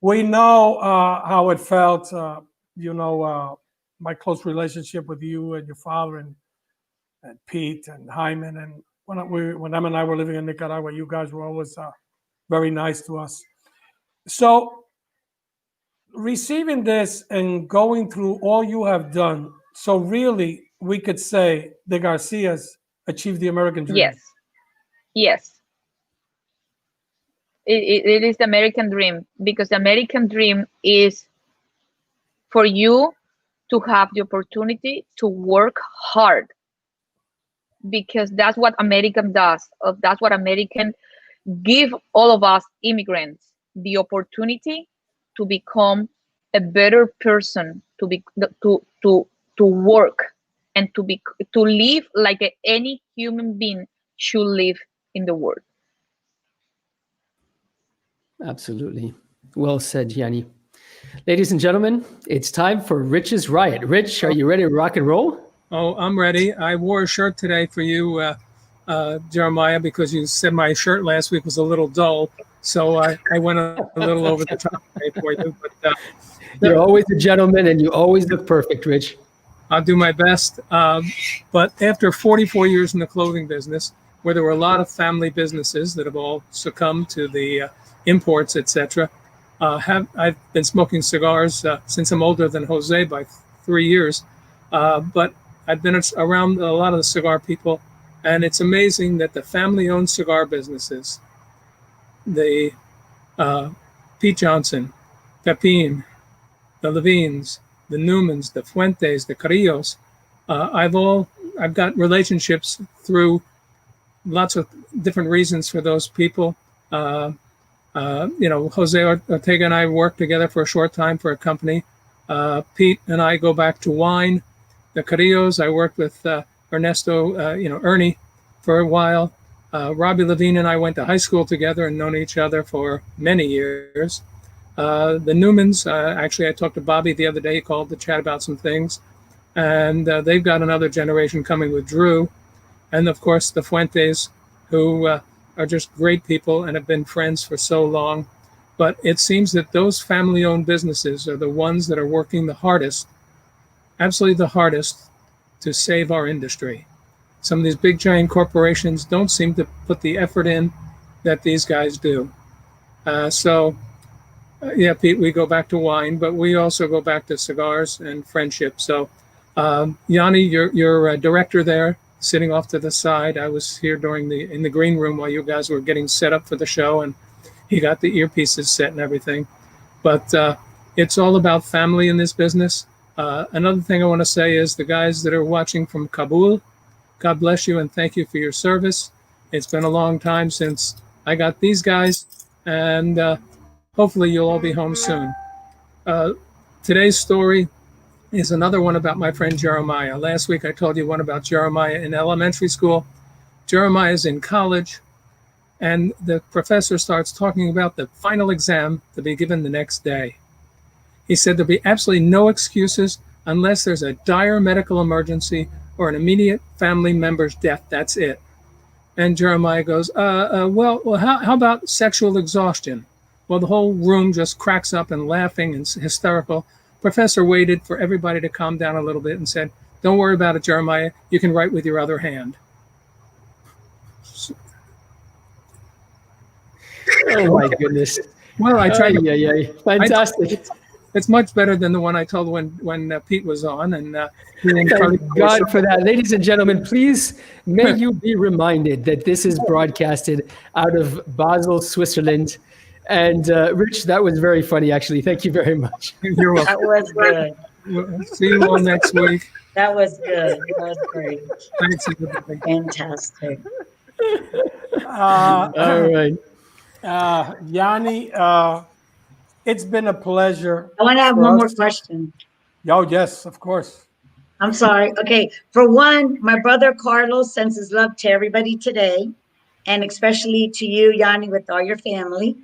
we know how it felt. My close relationship with you and your father and Pete and Hyman, and when Em and I were living in Nicaragua, you guys were always very nice to us. So receiving this and going through all you have done, so really we could say the Garcias achieved the American dream. Yes. It is the American dream, because the American dream is for you to have the opportunity to work hard, because that's what American does. That's what American give all of us immigrants, the opportunity to become a better person, to work, and to live like any human being should live in the world. Absolutely. Well said, Janny. Ladies and gentlemen, it's time for Rich's Riot. Rich, are you ready to rock and roll? Oh, I'm ready. I wore a shirt today for you, Jeremiah, because you said my shirt last week was a little dull. So I went a little over the top today for you. But You're always a gentleman and you always look perfect, Rich. I'll do my best. But after 44 years in the clothing business, where there were a lot of family businesses that have all succumbed to the imports, etc., I've been smoking cigars since I'm older than Jose by 3 years. But I've been around a lot of the cigar people, and it's amazing that the family-owned cigar businesses, the Pete Johnson, Pepin, the Levines, the Newmans, the Fuentes, the Carrillos, I've got relationships through lots of different reasons for those people. Jose Ortega and I worked together for a short time for a company. Pete and I go back to wine. The Carrillos, I worked with Ernesto, Ernie, for a while. Robbie Levine and I went to high school together and known each other for many years. The Newmans, actually, I talked to Bobby the other day. He called to chat about some things. And they've got another generation coming with Drew. And, of course, the Fuentes, who are just great people and have been friends for so long. But it seems that those family-owned businesses are the ones that are working the hardest, absolutely the hardest, to save our industry. Some of these big, giant corporations don't seem to put the effort in that these guys do. Yeah, Pete, we go back to wine, but we also go back to cigars and friendship. So, Janny, you're a director there, sitting off to the side. I was here in the green room while you guys were getting set up for the show, and he got the earpieces set and everything. But it's all about family in this business. Another thing I want to say is the guys that are watching from Kabul, God bless you and thank you for your service. It's been a long time since I got these guys, and hopefully you'll all be home soon. Today's story is another one about my friend Jeremiah. Last week I told you one about Jeremiah in elementary school. Jeremiah's in college, and the professor starts talking about the final exam to be given the next day. He said there'll be absolutely no excuses unless there's a dire medical emergency or an immediate family member's death. That's it. And Jeremiah goes, well, how about sexual exhaustion? Well, the whole room just cracks up and laughing and hysterical. Professor waited for everybody to calm down a little bit and said, don't worry about it, Jeremiah. You can write with your other hand. Oh, my goodness. Well, I tried. Fantastic. It's much better than the one I told when Pete was on. And thank God for that. Ladies and gentlemen, please, may you be reminded that this is broadcasted out of Basel, Switzerland. And Rich, that was very funny, actually. Thank you very much. You're welcome. That was good. We'll see you all next week. That was good. That was great. Thanks, everybody. Fantastic. All right. Janny, it's been a pleasure. I want to have one more question. Oh, yes, of course. I'm sorry. Okay. For one, my brother Carlos sends his love to everybody today, and especially to you, Janny, with all your family.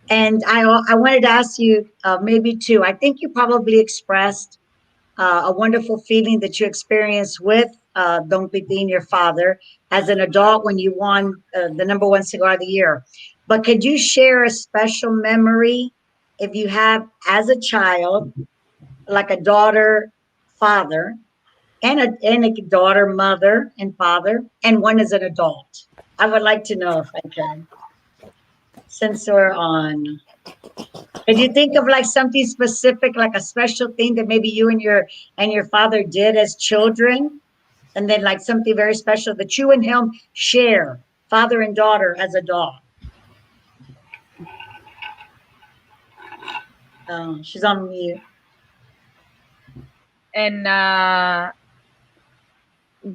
And I wanted to ask you maybe two. I think you probably expressed a wonderful feeling that you experienced with Don Pepin, your father, as an adult when you won the #1 cigar of the year. But could you share a special memory if you have as a child, like a daughter, father, and a daughter, mother, and father, and one as an adult? I would like to know if I can. Since we're on, if you think of like something specific, like a special thing that maybe you and your father did as children, and then like something very special that you and him share, father and daughter as a dog. Oh, she's on mute. and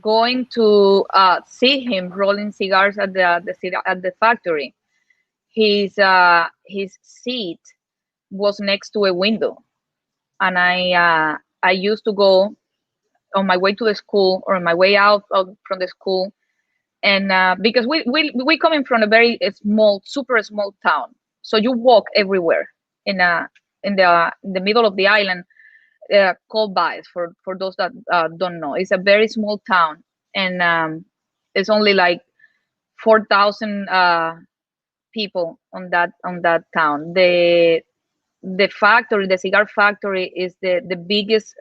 going to see him rolling cigars at the factory. His seat was next to a window, and I used to go on my way to the school or on my way out from the school, and because we coming from a very small, super small town, so you walk everywhere in the middle of the island, called Baez, for those that don't know. It's a very small town, and it's only like 4,000 people on that town. The factory, the cigar factory, is the biggest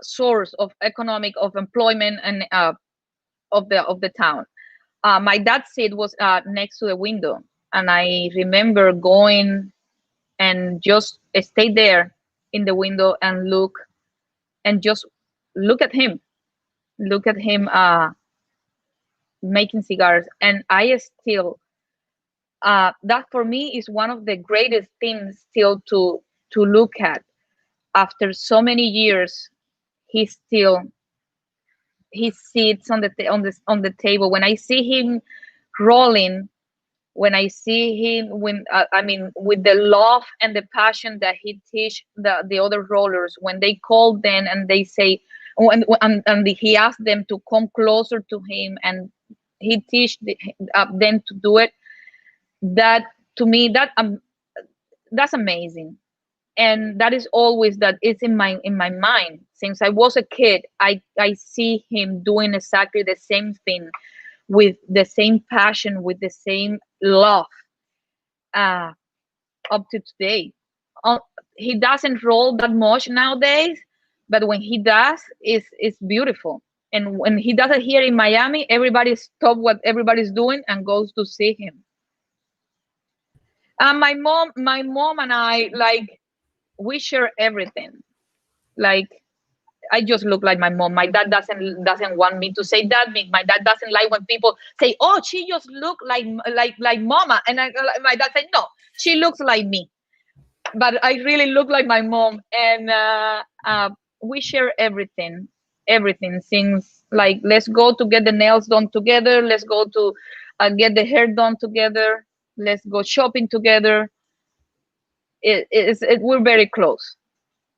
source of employment and of the town. My dad's seat was next to the window, and I remember going and just stay there in the window and just look at him making cigars. And I still that for me is one of the greatest things still to look at. After so many years, he sits on the table. When I see him rolling, when I see him, with the love and the passion that he teach the other rollers, when they call them and they say, and he asked them to come closer to him, and he teach them to do it. That, to me, that's amazing. And that is always that it's in my mind since I was a kid. I see him doing exactly the same thing, with the same passion, with the same love, up to today. He doesn't roll that much nowadays, but when he does, it's beautiful. And when he does it here in Miami, everybody stop what everybody's doing and goes to see him. My mom and I, like, we share everything. Like, I just look like my mom. My dad doesn't want me to say that. My dad doesn't like when people say, "Oh, she just look like mama," and my dad said, "No, she looks like me." But I really look like my mom, and we share everything. Everything. Since, like, let's go to get the nails done together. Let's go to get the hair done together. Let's go shopping together. We're very close.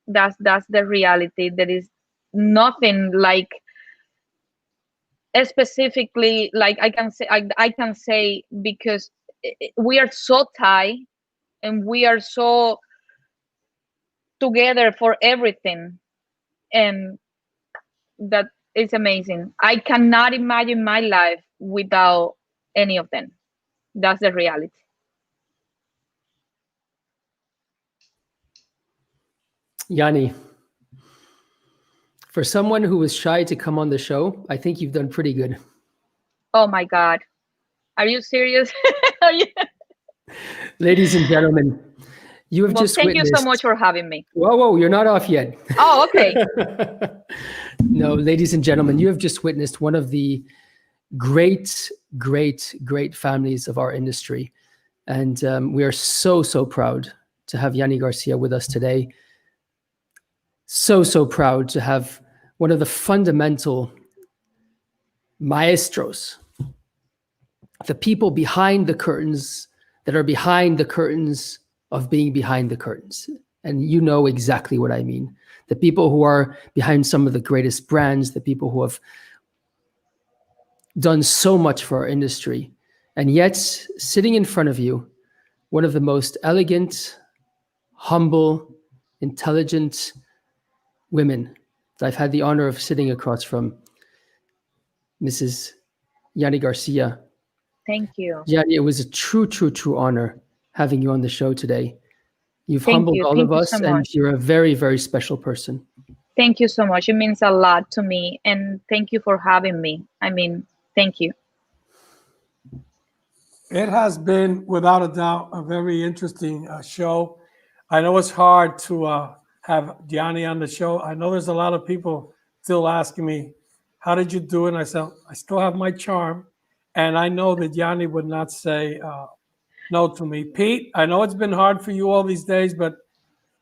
That's the reality. There is nothing like specifically, like I can say because we are so tight and we are so together for everything, and that is amazing. I cannot imagine my life without any of them. That's the reality. Janny, for someone who was shy to come on the show, I think you've done pretty good. Oh my God. Are you serious? Are you... Ladies and gentlemen, you have just thank witnessed... you so much for having me. Whoa, you're not off yet. Oh, okay. No, ladies and gentlemen, you have just witnessed one of the great families of our industry. And we are so proud to have Janny Garcia with us today. So proud to have one of the fundamental maestros, the people behind the curtains that are behind the curtains of being behind the curtains. And you know exactly what I mean. The people who are behind some of the greatest brands, the people who have done so much for our industry. And yet, sitting in front of you, one of the most elegant, humble, intelligent women that I've had the honor of sitting across from, Mrs. Janny Garcia. Thank you. Janny, it was a true honor having you on the show today. You've humbled all of us, and you're a very special person. Thank you so much. It means a lot to me, and thank you for having me. I mean, thank you. It has been, without a doubt, a very interesting show. I know it's hard to have Janny on the show. I know there's a lot of people still asking me, how did you do it? And I said, I still have my charm. And I know that Janny would not say no to me. Pete, I know it's been hard for you all these days, but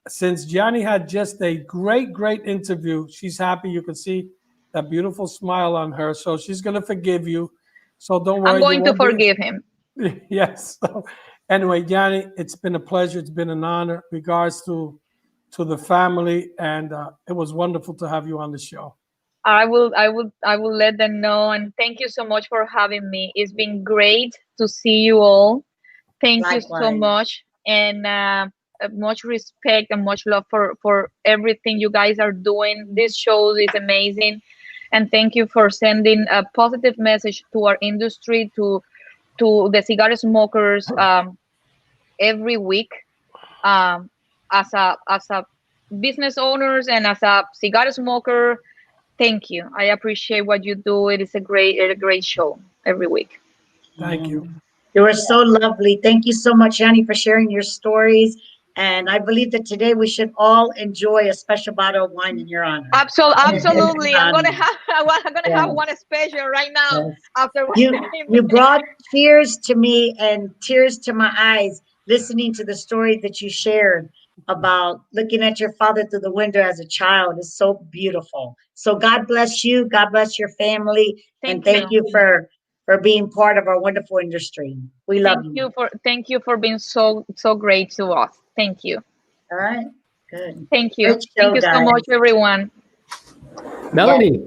since Janny had just a great interview, she's happy. You can see that beautiful smile on her. So she's going to forgive you. So don't worry. I'm going to forgive him. Yes. So anyway, Janny, it's been a pleasure. It's been an honor. Regards to the family. And it was wonderful to have you on the show. I will let them know. And thank you so much for having me. It's been great to see you all. Thank you so Likewise. much. And much respect and much love for everything you guys are doing. This show is amazing. And thank you for sending a positive message to our industry, to the cigar smokers every week. As a business owners and as a cigar smoker, thank you. I appreciate what you do. It is a great show every week. Thank you. You were so lovely. Thank you so much, Janny, for sharing your stories. And I believe that today we should all enjoy a special bottle of wine in your honor. Absolutely. I'm gonna have one special right now. Yes. After You brought tears to me and tears to my eyes listening to the story that you shared about looking at your father through the window as a child. Is so beautiful. So God bless you. God bless your family. And thank you for being part of our wonderful industry. We love you. Thank you for being so great to us. Thank you. All right. Good. Thank you. Great show, Thank you so guys. much, everyone. Melanie,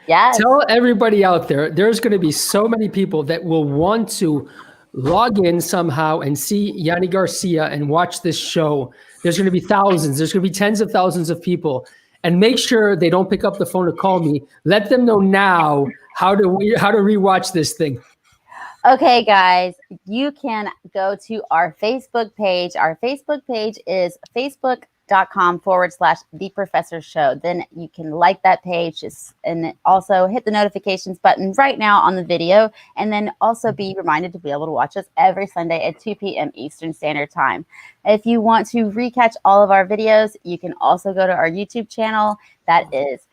Yes. tell everybody out there, there's going to be so many people that will want to log in somehow and see Janny Garcia and watch this show. There's going to be thousands. There's going to be tens of thousands of people. And make sure they don't pick up the phone to call me. Let them know now how to rewatch this thing. Okay, guys, you can go to our Facebook page. Our Facebook page is facebook.com/The Professor Show. Then you can like that page and also hit the notifications button right now on the video. And then also be reminded to be able to watch us every Sunday at 2 p.m. Eastern Standard Time. If you want to recatch all of our videos, you can also go to our YouTube channel. That is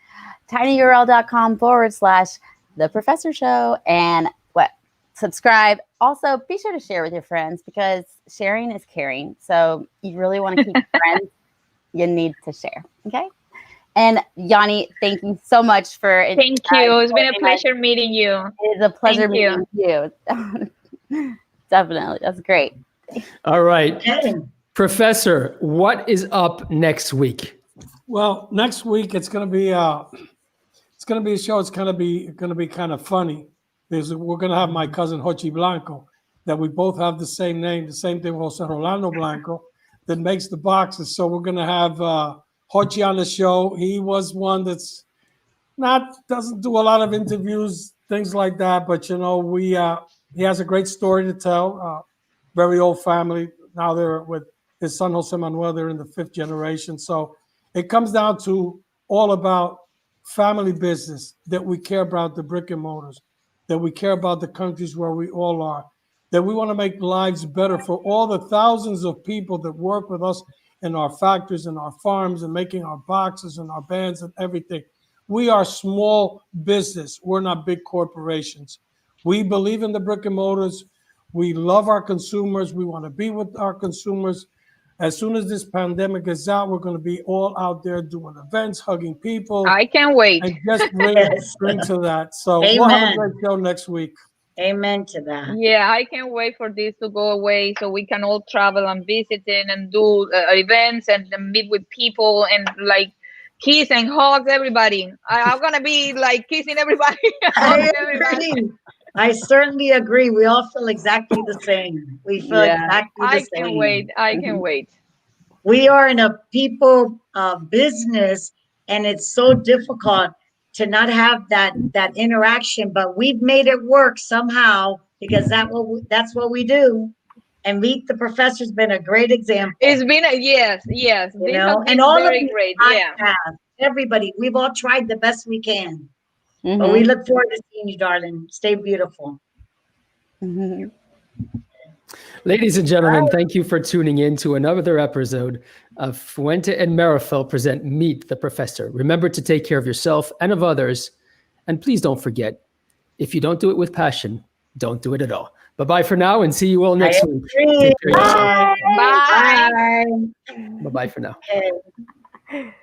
tinyurl.com/The Professor Show. And subscribe. Also, be sure to share with your friends because sharing is caring. So you really want to keep friends. You need to share. Okay. And Janny, thank you so much for it. Thank you. It's been a pleasure meeting you. It is a pleasure meeting you. Definitely. That's great. All right. Okay. Professor, what is up next week? Well, next week it's going to be a show. It's going to be kind of funny. We're going to have my cousin Hochi Blanco, that we both have the same name, the same thing, Jose Rolando Blanco, that makes the boxes. So we're going to have Hochi on the show. He was one that's doesn't do a lot of interviews, things like that. But, he has a great story to tell. Very old family. Now they're with his son, Jose Manuel. They're in the 5th generation. So it comes down to all about family business, that we care about the brick and mortars, that we care about the countries where we all are, that we want to make lives better for all the thousands of people that work with us in our factories and our farms and making our boxes and our bands and everything. We are small business. We're not big corporations. We believe in the brick and mortars. We love our consumers. We want to be with our consumers. As soon as this pandemic is out, we're going to be all out there doing events, hugging people. I can't wait. And just bring to that. So we'll have a great show next week. Amen to that. Yeah, I can't wait for this to go away so we can all travel and visit and do events and meet with people and like kiss and hug everybody. I'm going to be like kissing everybody. I certainly agree. We all feel exactly the same. We feel exactly the same. I can't wait. We are in a people business, and it's so difficult to not have that interaction. But we've made it work somehow because that's what we do. And Meet the Professor's been a great example. It's been yes. And all very of great. Everybody, we've all tried the best we can. Mm-hmm. But we look forward to seeing you, darling. Stay beautiful. Mm-hmm. Ladies and gentlemen, thank you for tuning in to another episode of Fuente and Marifel present Meet the Professor. Remember to take care of yourself and of others. And please don't forget, if you don't do it with passion, don't do it at all. Bye-bye for now, and see you all next week. agree. Take care of yourself. Bye. Bye. Bye-bye for now. Okay.